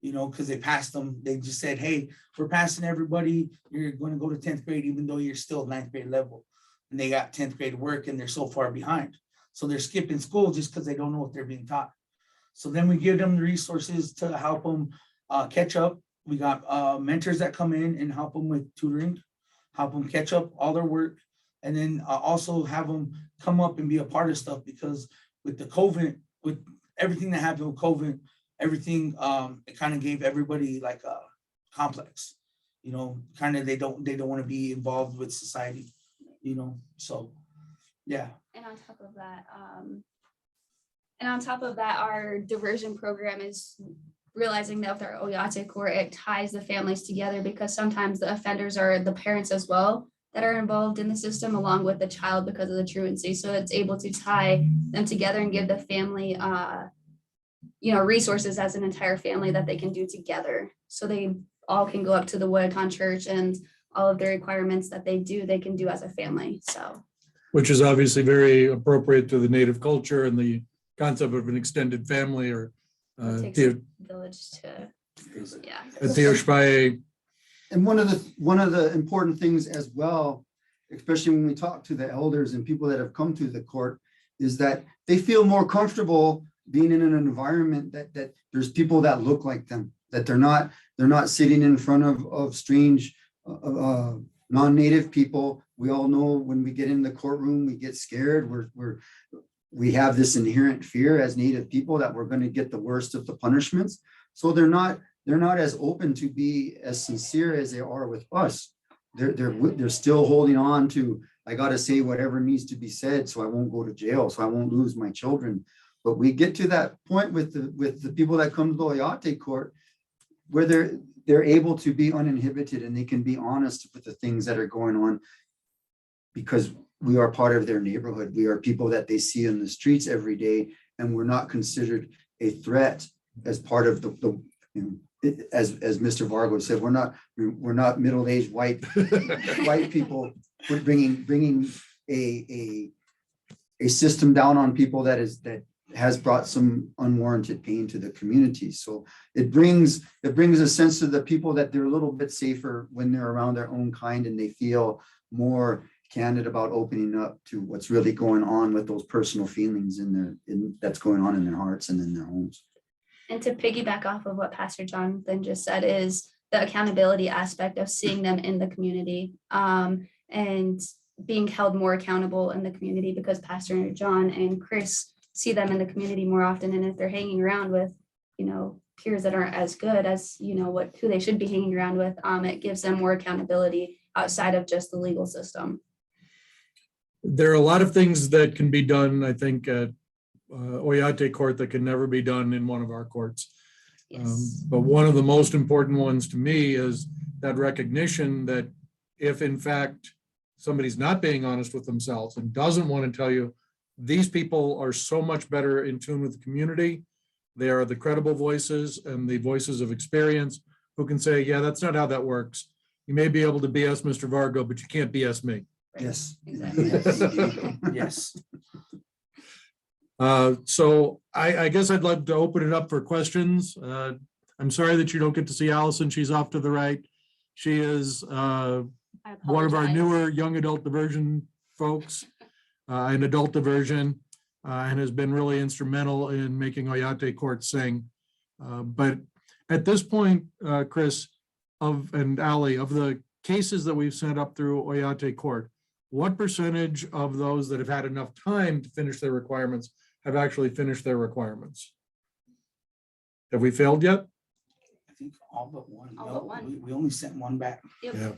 you know, because they passed them. They just said, hey, we're passing everybody. You're going to go to 10th grade, even though you're still 9th grade level. And they got 10th grade work and they're so far behind. So they're skipping school just because they don't know what they're being taught. So then we give them the resources to help them catch up. We got mentors that come in and help them with tutoring, help them catch up all their work, and then also have them come up and be a part of stuff, because with the COVID, with everything that happened with COVID, everything, it kind of gave everybody like a complex, you know, kind of they don't want to be involved with society, you know, so yeah. And on top of that, our diversion program is realizing that with our Oyate Court, it ties the families together, because sometimes the offenders are the parents as well that are involved in the system, along with the child, because of the truancy. So it's able to tie them together and give the family, you know, resources as an entire family that they can do together. So they all can go up to the Woodcon Church, and all of the requirements that they can do as a family. So, which is obviously very appropriate to the Native culture and the concept of an extended family, or it takes a village to, yeah. And one of the important things as well, especially when we talk to the elders and people that have come to the court, is that they feel more comfortable being in an environment that there's people that look like them, that they're not sitting in front of strange non-native people. We all know when we get in the courtroom, we get scared. We have this inherent fear as Native people that we're going to get the worst of the punishments. So they're not as open to be as sincere as they are with us. They're still holding on to, I got to say whatever needs to be said so I won't go to jail, so I won't lose my children. But we get to that point with the people that come to the Oyate Court, where they're able to be uninhibited and they can be honest with the things that are going on, because we are part of their neighborhood. We are people that they see in the streets every day, and we're not considered a threat as part of the you know, as Mr. Vargo said, we're not middle-aged white people bringing a system down on people that has brought some unwarranted pain to the community. So it brings a sense to the people that they're a little bit safer when they're around their own kind, and they feel more candid about opening up to what's really going on with those personal feelings that's going on in their hearts and in their homes. And to piggyback off of what Pastor Jonathan just said, is the accountability aspect of seeing them in the community, and being held more accountable in the community, because Pastor John and Chris see them in the community more often. And if they're hanging around with, you know, peers that aren't as good as, you know, who they should be hanging around with, it gives them more accountability outside of just the legal system. There are a lot of things that can be done, I think, at Oyate Court that can never be done in one of our courts. Yes. But one of the most important ones to me is that recognition that if in fact somebody's not being honest with themselves and doesn't want to tell you, these people are so much better in tune with the community. They are the credible voices and the voices of experience who can say, yeah, that's not how that works. You may be able to BS Mr. Vargo, but you can't BS me. Yes. Exactly. Yes. So I guess I'd like to open it up for questions. I'm sorry that you don't get to see Allison. She's off to the right. She is one of our newer young adult diversion folks in adult diversion, and has been really instrumental in making Oyate Court sing. But at this point, Chris and Ali, of the cases that we've sent up through Oyate Court, what percentage of those that have had enough time to finish their requirements have actually finished their requirements? Have we failed yet? I think all but one. All but one. We only sent one back. Yep. Yeah.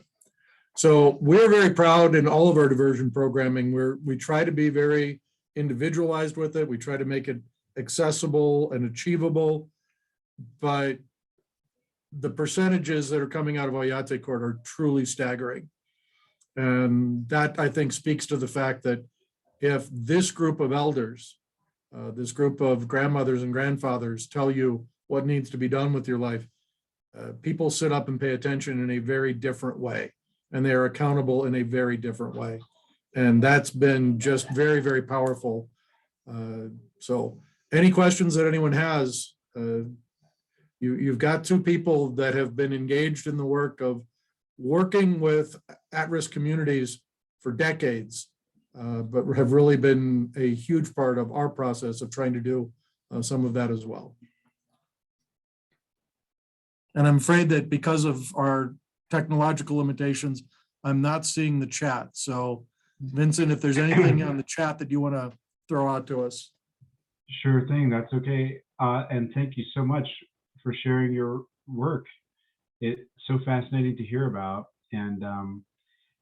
So we're very proud in all of our diversion programming. We try to be very individualized with it. We try to make it accessible and achievable, but the percentages that are coming out of Oyate Court are truly staggering. And that, I think, speaks to the fact that if this group of elders, this group of grandmothers and grandfathers tell you what needs to be done with your life, people sit up and pay attention in a very different way, and they are accountable in a very different way. And that's been just very, very powerful. So any questions that anyone has, you've got two people that have been engaged in the work of working with at-risk communities for decades, but have really been a huge part of our process of trying to do some of that as well. And I'm afraid that because of our technological limitations, I'm not seeing the chat. So Vincent, if there's anything on the chat that you want to throw out to us. Sure thing, that's okay. And thank you so much for sharing your work. It's so fascinating to hear about. And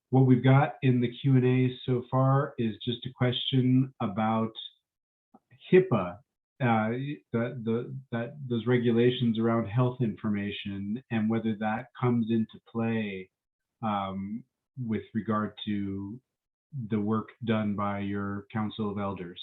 what we've got in the Q&A so far is just a question about HIPAA, those regulations around health information, and whether that comes into play with regard to the work done by your Council of Elders.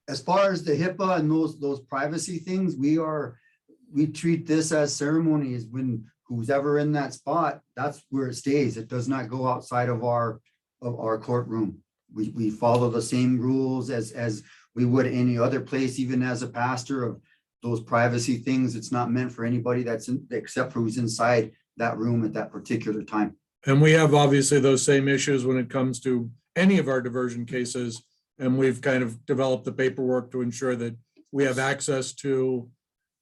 As far as the HIPAA and those privacy things, we treat this as ceremonies. When who's ever in that spot, that's where it stays. It does not go outside of our courtroom. We follow the same rules as we would any other place, even as a pastor, of those privacy things. It's not meant for anybody except for who's inside that room at that particular time. And we have obviously those same issues when it comes to any of our diversion cases. And we've kind of developed the paperwork to ensure that we have access to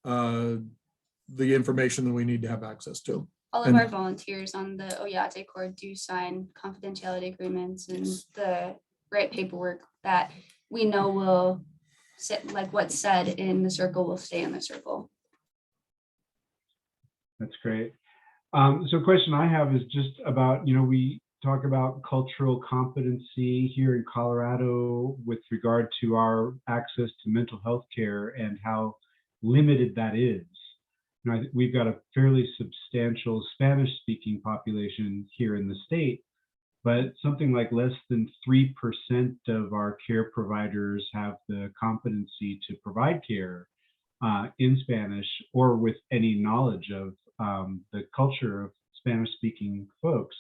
the information that we need to have access to. All of our volunteers on the Oyate Court do sign confidentiality agreements and the right paperwork that we know will sit, like what's said in the circle will stay in the circle. That's great. So a question I have is just about, we talk about cultural competency here in Colorado with regard to our access to mental health care and how limited that is. We've got a fairly substantial Spanish-speaking population here in the state, but something like less than 3% of our care providers have the competency to provide care in Spanish or with any knowledge of the culture of Spanish-speaking folks.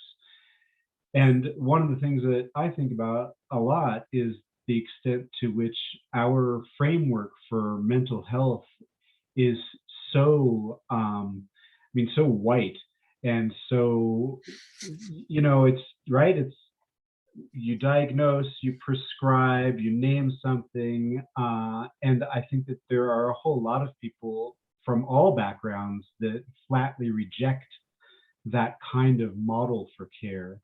And one of the things that I think about a lot is the extent to which our framework for mental health is so, so white. And so, it's right. It's you diagnose, you prescribe, you name something. And I think that there are a whole lot of people from all backgrounds that flatly reject that kind of model for care.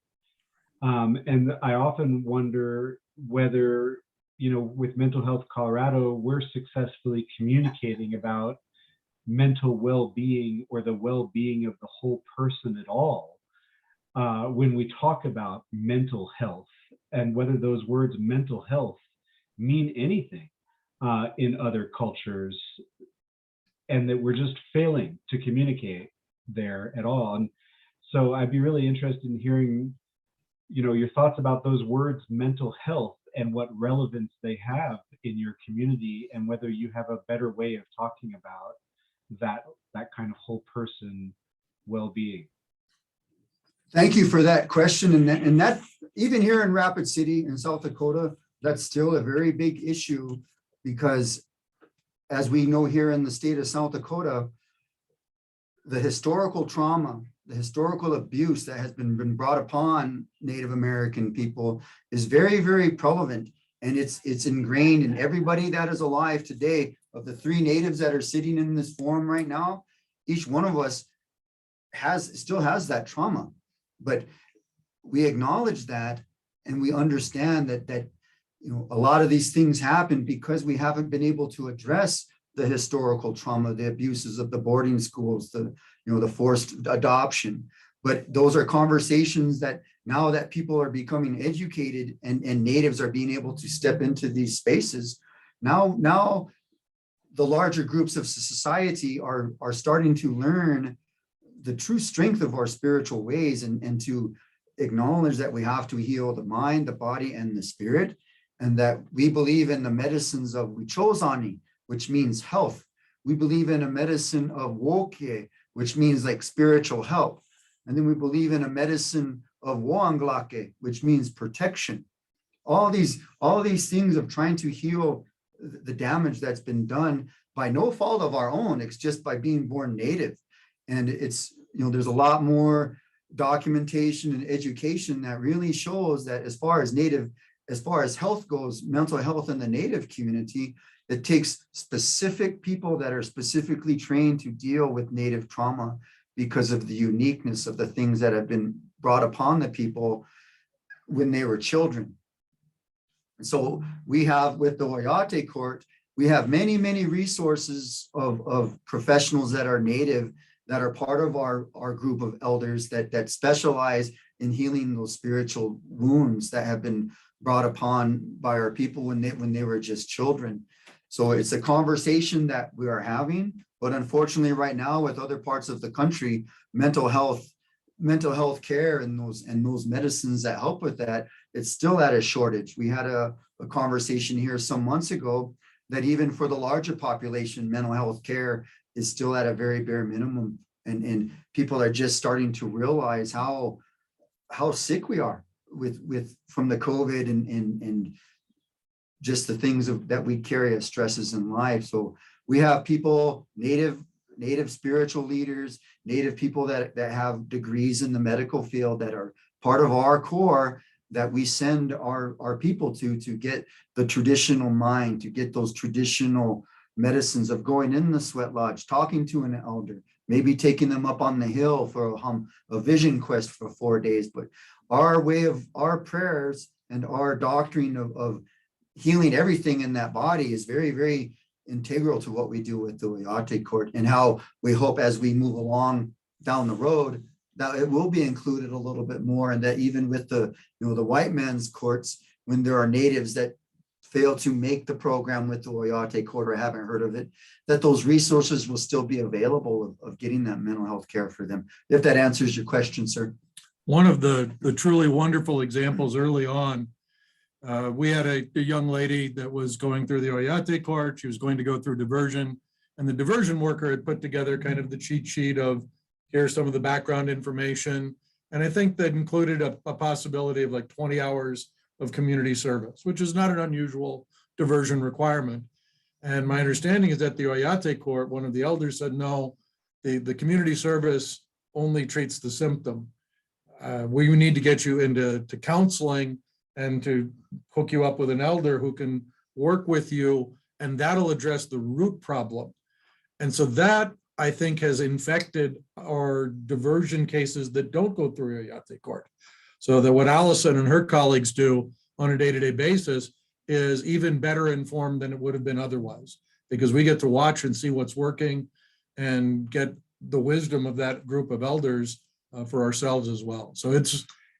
And I often wonder whether, with Mental Health Colorado, we're successfully communicating about mental well-being or the well-being of the whole person at all when we talk about mental health, and whether those words mental health mean anything in other cultures, and that we're just failing to communicate there at all. And so I'd be really interested in hearing your thoughts about those words mental health and what relevance they have in your community, and whether you have a better way of talking about that kind of whole person well-being. Thank you for that question. And that even here in Rapid City in South Dakota, that's still a very big issue, because as we know here in the state of South Dakota, the historical trauma, the historical abuse that has been brought upon Native American people is very, very prevalent. And it's ingrained in everybody that is alive today. Of the 3 natives that are sitting in this forum right now, each one of us still has that trauma. But we acknowledge that, and we understand that a lot of these things happen because we haven't been able to address the historical trauma, the abuses of the boarding schools, the forced adoption. But those are conversations that now that people are becoming educated and natives are being able to step into these spaces, now the larger groups of society are starting to learn the true strength of our spiritual ways, and to acknowledge that we have to heal the mind, the body, and the spirit, and that we believe in the medicines of Wichozani, which means health. We believe in a medicine of Woke, which means like spiritual health. And then we believe in a medicine of Woanglake, which means protection. All these things of trying to heal the damage that's been done by no fault of our own. It's just by being born native. And it's, there's a lot more documentation and education that really shows that as far as health goes, mental health in the native community, it takes specific people that are specifically trained to deal with native trauma because of the uniqueness of the things that have been brought upon the people when they were children. And so we have, with the Oyate Court, we have many, many resources of professionals that are native, that are part of our group of elders that specialize in healing those spiritual wounds that have been brought upon by our people when they were just children. So it's a conversation that we are having, but unfortunately right now with other parts of the country, mental health care and those medicines that help with that, it's still at a shortage. We had a conversation here some months ago that even for the larger population, mental health care is still at a very bare minimum. And people are just starting to realize how sick we are with from the COVID and just the things that we carry as stresses in life. So we have people, native spiritual leaders, native people that have degrees in the medical field that are part of our core, that we send our people to get the traditional mind, to get those traditional medicines of going in the sweat lodge, talking to an elder, maybe taking them up on the hill for a vision quest for 4 days. But our way of our prayers and our doctrine of healing everything in that body is very, very integral to what we do with the Oyate Court, and how we hope as we move along down the road that it will be included a little bit more, and that even with the white men's courts, when there are natives that fail to make the program with the Oyate Court or haven't heard of it, that those resources will still be available of getting that mental health care for them. If that answers your question, sir. One of the truly wonderful examples early on, we had a young lady that was going through the Oyate Court. She was going to go through diversion, and the diversion worker had put together kind of the cheat sheet of here's some of the background information. And I think that included a possibility of like 20 hours of community service, which is not an unusual diversion requirement. And my understanding is that the Oyate Court, one of the elders said, no, the community service only treats the symptom. We need to get you into counseling and to hook you up with an elder who can work with you, and that'll address the root problem. And so that, I think, has infected our diversion cases that don't go through Oyate Court. So that what Allison and her colleagues do on a day-to-day basis is even better informed than it would have been otherwise, because we get to watch and see what's working and get the wisdom of that group of elders for ourselves as well. So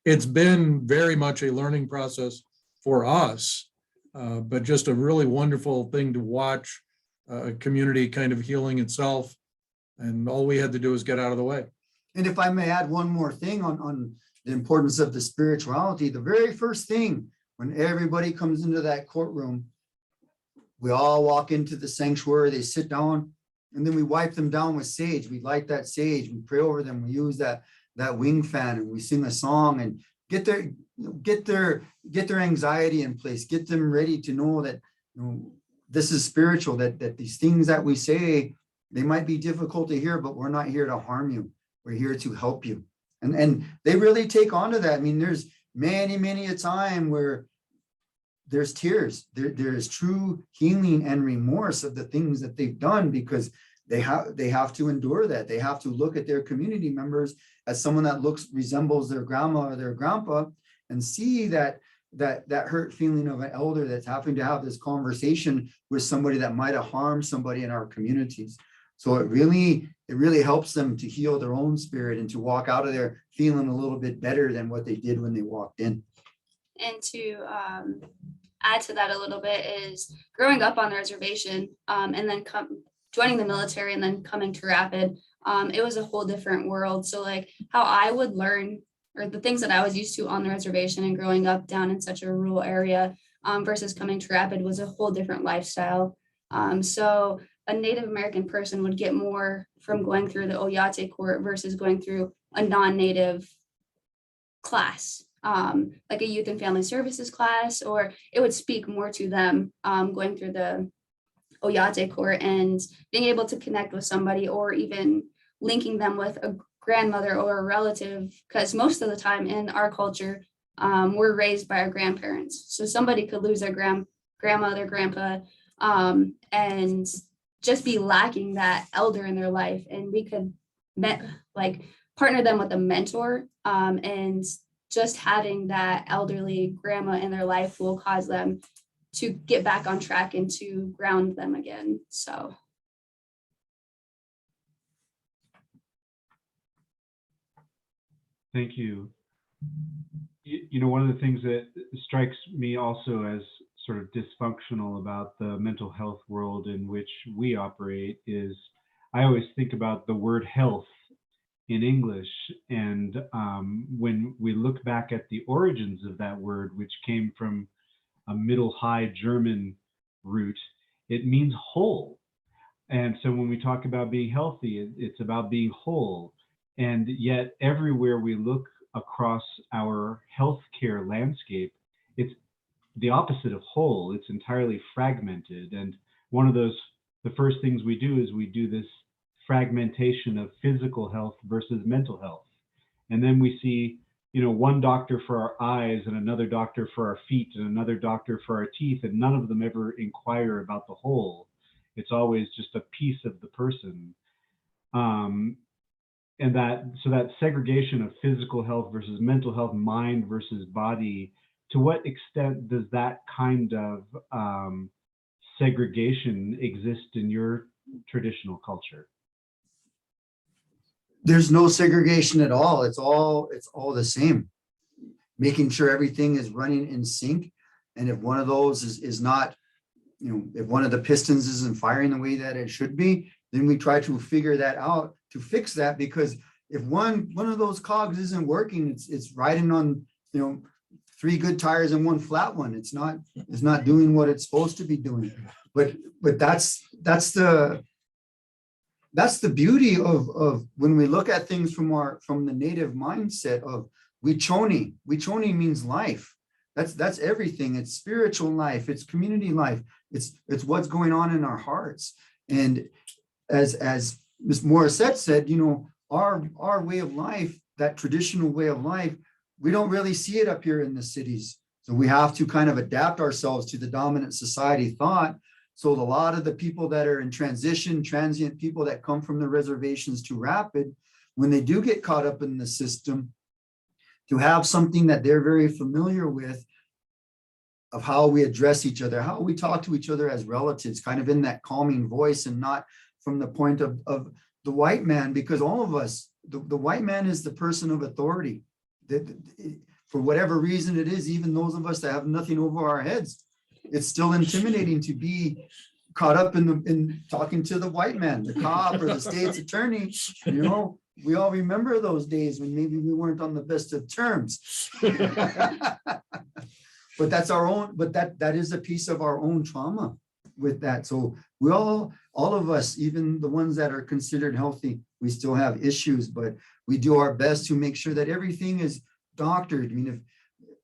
it's been very much a learning process for us, but just a really wonderful thing to watch a community kind of healing itself. And all we had to do is get out of the way. And if I may add one more thing on the importance of the spirituality, the very first thing when everybody comes into that courtroom, we all walk into the sanctuary, they sit down, and then we wipe them down with sage. We light that sage, we pray over them, we use that wing fan, and we sing a song and get their anxiety in place, get them ready to know that this is spiritual, that these things that we say, they might be difficult to hear, but we're not here to harm you. We're here to help you. And they really take on to that. I mean, there's many a time where there's tears. There's true healing and remorse of the things that they've done, because they have to endure that. They have to look at their community members as someone that resembles their grandma or their grandpa, and see that hurt feeling of an elder that's having to have this conversation with somebody that might have harmed somebody in our communities. So it really helps them to heal their own spirit and to walk out of there feeling a little bit better than what they did when they walked in. And to add to that a little bit is growing up on the reservation, and then joining the military and then coming to Rapid, it was a whole different world. So like how I would learn, or the things that I was used to on the reservation and growing up down in such a rural area, versus coming to Rapid was a whole different lifestyle. So a Native American person would get more from going through the Oyate Court versus going through a non-Native class, like a youth and family services class, or it would speak more to them going through the Oyate Court and being able to connect with somebody, or even linking them with a grandmother or a relative, because most of the time in our culture, we're raised by our grandparents. So somebody could lose their grandmother, grandpa, and just be lacking that elder in their life. And we could partner them with a mentor, and just having that elderly grandma in their life will cause them to get back on track and to ground them again. So. Thank you. You know, one of the things that strikes me also as sort of dysfunctional about the mental health world in which we operate is I always think about the word health in English. And when we look back at the origins of that word, which came from a Middle High German root, it means whole. And so when we talk about being healthy, it's about being whole. And yet everywhere we look across our healthcare landscape, it's the opposite of whole. It's entirely fragmented. And one of those, the first things we do is we do this fragmentation of physical health versus mental health. And then we see, you know, one doctor for our eyes and another doctor for our feet and another doctor for our teeth, and none of them ever inquire about the whole. It's always just a piece of the person. And that segregation of physical health versus mental health, mind versus body, to what extent does that kind of segregation exist in your traditional culture? There's no segregation at all. It's all the same. Making sure everything is running in sync. And if one of those is not, you know, if one of the pistons isn't firing the way that it should be, then we try to figure that out to fix that. Because if one of those cogs isn't working, it's riding on, you know, 3 good tires and 1 flat one. It's not doing what it's supposed to be doing. But that's the beauty of when we look at things from the native mindset of Wichoni. Wichoni means life. That's everything. It's spiritual life. It's community life. It's what's going on in our hearts. And as Ms. Morissette said, you know, our way of life, that traditional way of life, we don't really see it up here in the cities. So we have to kind of adapt ourselves to the dominant society thought. So a lot of the people that are in transition, transient people that come from the reservations to Rapid, when they do get caught up in the system, to have something that they're very familiar with of how we address each other, how we talk to each other as relatives, kind of in that calming voice and not from the point of the white man, because all of us, the white man is the person of authority. For whatever reason it is, even those of us that have nothing over our heads, it's still intimidating to be caught up in talking to the white man, the cop or the state's attorney. You know, we all remember those days when maybe we weren't on the best of terms. But that's our own, but that is a piece of our own trauma with that. So we all of us, even the ones that are considered healthy, we still have issues, but we do our best to make sure that everything is doctored. I mean,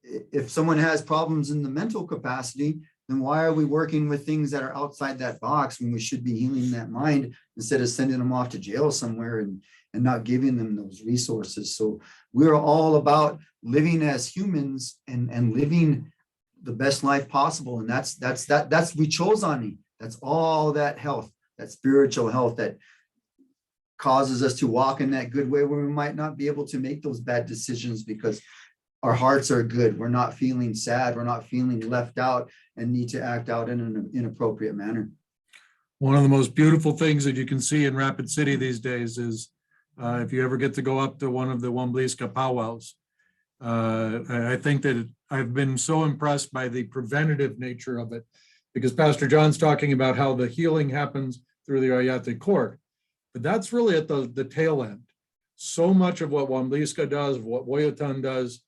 if someone has problems in the mental capacity, then why are we working with things that are outside that box when we should be healing that mind instead of sending them off to jail somewhere and not giving them those resources? So we're all about living as humans and living the best life possible. And that's Wichozani. That's all that health, that spiritual health that causes us to walk in that good way where we might not be able to make those bad decisions because our hearts are good. We're not feeling sad. We're not feeling left out and need to act out in an inappropriate manner. One of the most beautiful things that you can see in Rapid City these days is if you ever get to go up to one of the Wambliska powwows. I think that I've been so impressed by the preventative nature of it, because Pastor John's talking about how the healing happens through the Oyate Court. But that's really at the tail end. So much of what Wambliska does, what Woyatan does,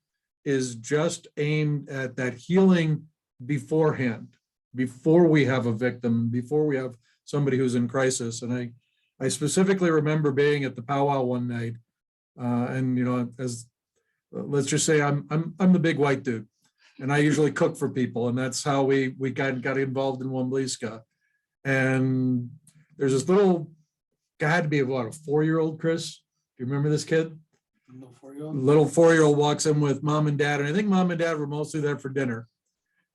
is just aimed at that healing beforehand, before we have a victim, before we have somebody who's in crisis. And I specifically remember being at the powwow one night, and let's just say I'm the big white dude, and I usually cook for people, and that's how we got involved in Wambliska. And there's this little guy, had to be about a 4-year-old, Chris. Do you remember this kid? Little 4-year-old walks in with mom and dad, and I think mom and dad were mostly there for dinner.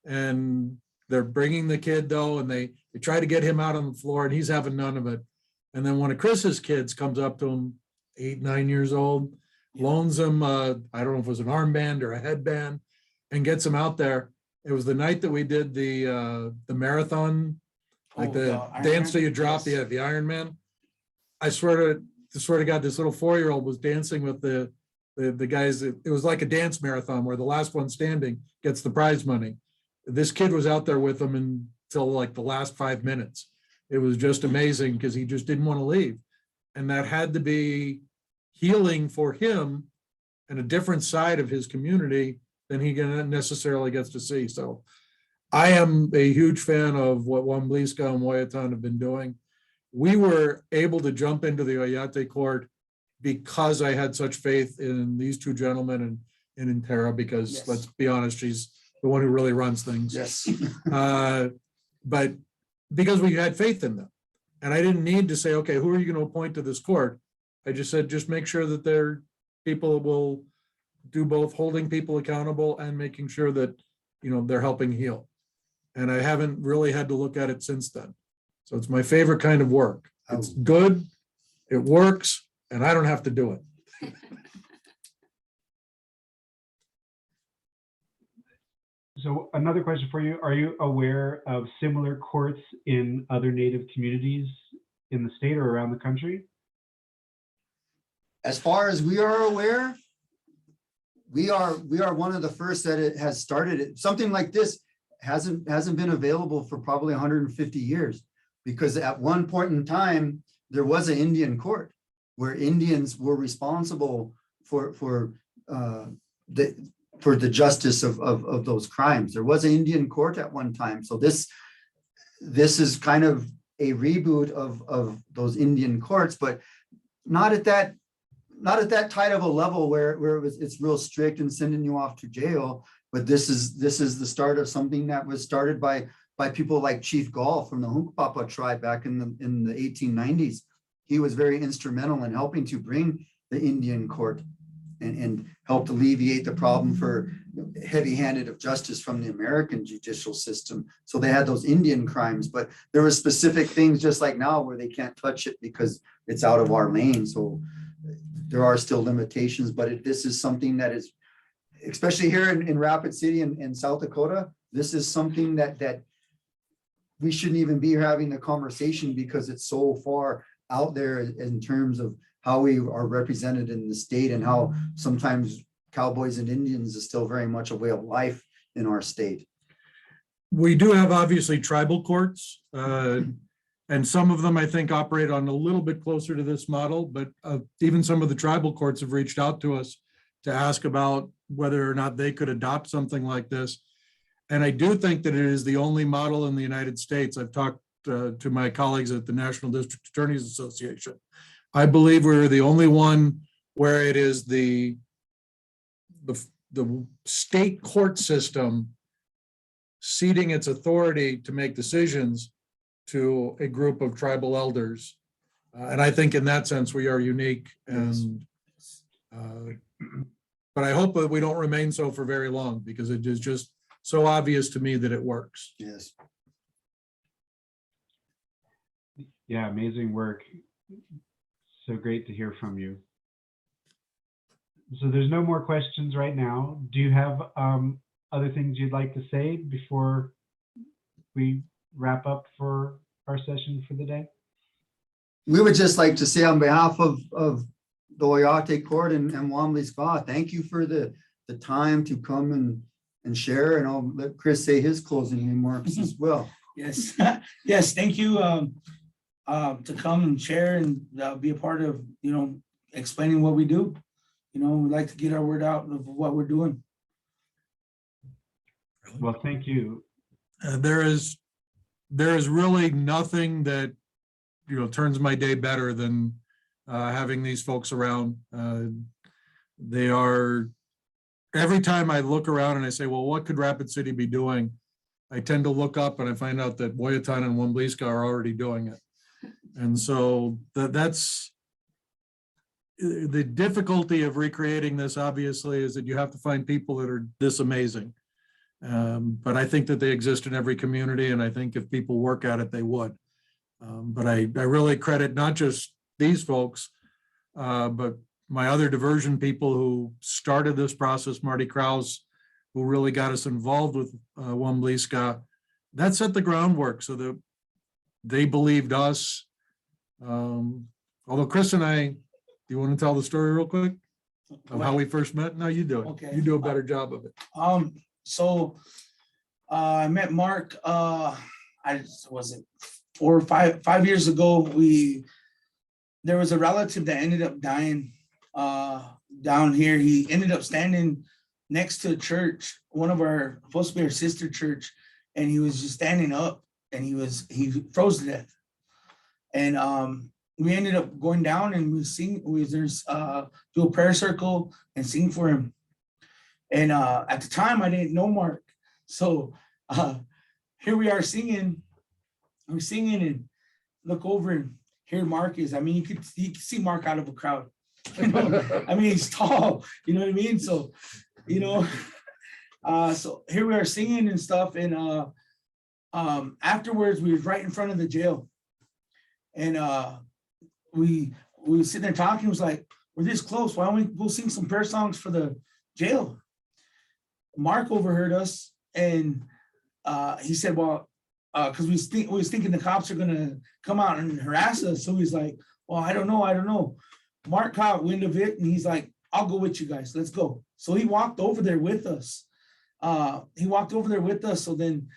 And they're bringing the kid though, and they try to get him out on the floor, and he's having none of it. And then one of Chris's kids comes up to him, 8, 9 years old, loans him, I don't know if it was an armband or a headband, and gets him out there. It was the night that we did the marathon, like the dance till you drop, the Iron Man. I swear to God, this little 4-year-old was dancing with the guys. It was like a dance marathon where the last one standing gets the prize money. This kid was out there with them until like the last 5 minutes. It was just amazing because he just didn't want to leave. And that had to be healing for him and a different side of his community than he necessarily gets to see. So I am a huge fan of what Wambliska and Woyatan have been doing. We were able to jump into the Oyate Court because I had such faith in these two gentlemen and in Tara, because Yes. let's be honest, she's the one who really runs things. Yes. But because we had faith in them. And I didn't need to say, okay, who are you going to appoint to this court? I just said, just make sure that they're people will do both holding people accountable and making sure that, they're helping heal. And I haven't really had to look at it since then. So it's my favorite kind of work. It's good, it works, and I don't have to do it. So another question for you. Are you aware of similar courts in other Native communities in the state or around the country? As far as we are aware, we are one of the first that it has started it. Something like this hasn't been available for probably 150 years, because at one point in time, there was an Indian court where Indians were responsible for the justice of those crimes. There was an Indian court at one time. So this is kind of a reboot of those Indian courts, but not at that tight of a level where it's real strict and sending you off to jail. But this is the start of something that was started by people like Chief Gall from the Hunkpapa tribe back in the 1890s. He was very instrumental in helping to bring the Indian court and helped alleviate the problem for heavy-handed of justice from the American judicial system. So they had those Indian crimes, but there were specific things just like now where they can't touch it because it's out of our lane. So there are still limitations, but this is something that is, especially here in Rapid City in South Dakota, this is something that we shouldn't even be having the conversation because it's so far out there in terms of how we are represented in the state and how sometimes cowboys and Indians is still very much a way of life in our state. We do have obviously tribal courts, and some of them I think operate on a little bit closer to this model, but even some of the tribal courts have reached out to us to ask about whether or not they could adopt something like this. And I do think that it is the only model in the United States. I've talked to my colleagues at the National District Attorneys Association. I believe we're the only one where it is the state court system ceding its authority to make decisions to a group of tribal elders. And I think in that sense, we are unique. And but I hope that we don't remain so for very long, because it is just so obvious to me that it works. Yes. Yeah, amazing work. So great to hear from you. So there's no more questions right now. Do you have other things you'd like to say before we wrap up for our session for the day? We would just like to say on behalf of the Oyate Court and Wambliska, thank you for the time to come and share, and I'll let Chris say his closing remarks as well. Yes, yes, thank you. to come and share and be a part of, explaining what we do. We like to get our word out of what we're doing. Well, thank you. There is really nothing that, turns my day better than having these folks around. They are, every time I look around and I say, well, what could Rapid City be doing? I tend to look up and I find out that Boyatan and Wambliska are already doing it. And so that's the difficulty of recreating this, obviously, is that you have to find people that are this amazing. But I think that they exist in every community, and I think if people work at it, they would. But I really credit not just these folks, but my other diversion people who started this process, Marty Krause, who really got us involved with Wambliska. That set the groundwork so that they believed us. Although Chris and I, do you want to tell the story real quick of how we first met? No, you do it. Okay. You do a better job of it. So I met Mark, was it 4 or 5 years ago. There was a relative that ended up dying down here. He ended up standing next to a church, supposed to be our sister church, and he was just standing up and he froze to death. And we ended up going down and do a prayer circle and sing for him. And at the time I didn't know Mark. So here we are singing. We're singing and look over and here Mark is. I mean, you could see Mark out of a crowd. I mean, he's tall, you know what I mean? So, so here we are singing and stuff. And afterwards we was right in front of the jail. And we were sitting there talking. It was like, we're this close. Why don't we go sing some prayer songs for the jail? Mark overheard us and he said, well, because we was thinking the cops are gonna come out and harass us. So he's like, well, I don't know. Mark caught wind of it and he's like, I'll go with you guys. Let's go. So he walked over there with us. So then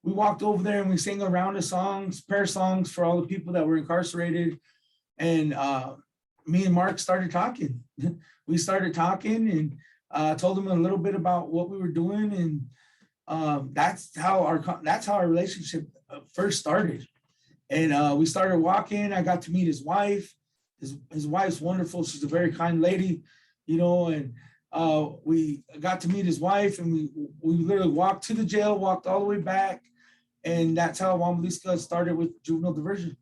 we walked over there and we sang a round of songs, prayer songs for all the people that were incarcerated. And me and Mark started talking. We started talking and told him a little bit about what we were doing. And that's how our relationship first started. And we started walking. I got to meet his wife. His wife's wonderful. She's a very kind lady, and we got to meet his wife, and we literally walked to the jail, walked all the way back. And that's how Wambliska started with juvenile diversion.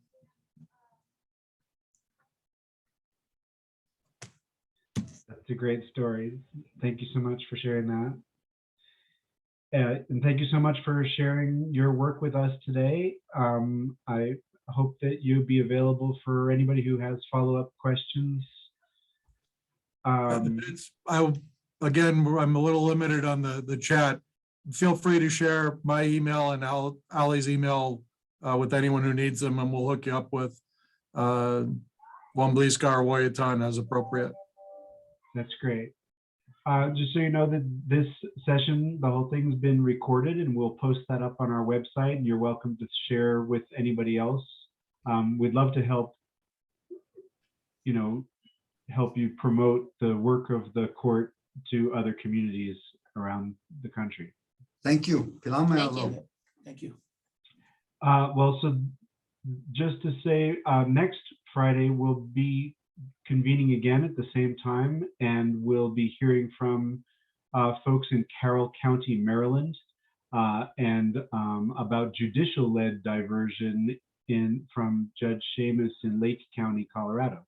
That's a great story. Thank you so much for sharing that. And thank you so much for sharing your work with us today. I hope that you'll be available for anybody who has follow-up questions. I'm a little limited on the chat. Feel free to share my email and Ali's email with anyone who needs them, and we'll hook you up with Wambliska or Woyatan as appropriate. That's great. Just so you know that this session, the whole thing's been recorded and we'll post that up on our website, and you're welcome to share with anybody else. We'd love to help you promote the work of the court to other communities around the country. Thank you. Thank you. Well, so just to say, next Friday we'll be convening again at the same time, and we'll be hearing from folks in Carroll County, Maryland, and about judicial-led diversion from Judge Seamus in Lake County, Colorado.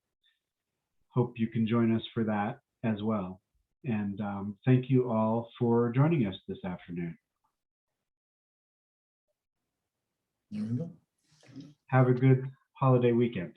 Hope you can join us for that as well. And thank you all for joining us this afternoon. There we go. Have a good holiday weekend.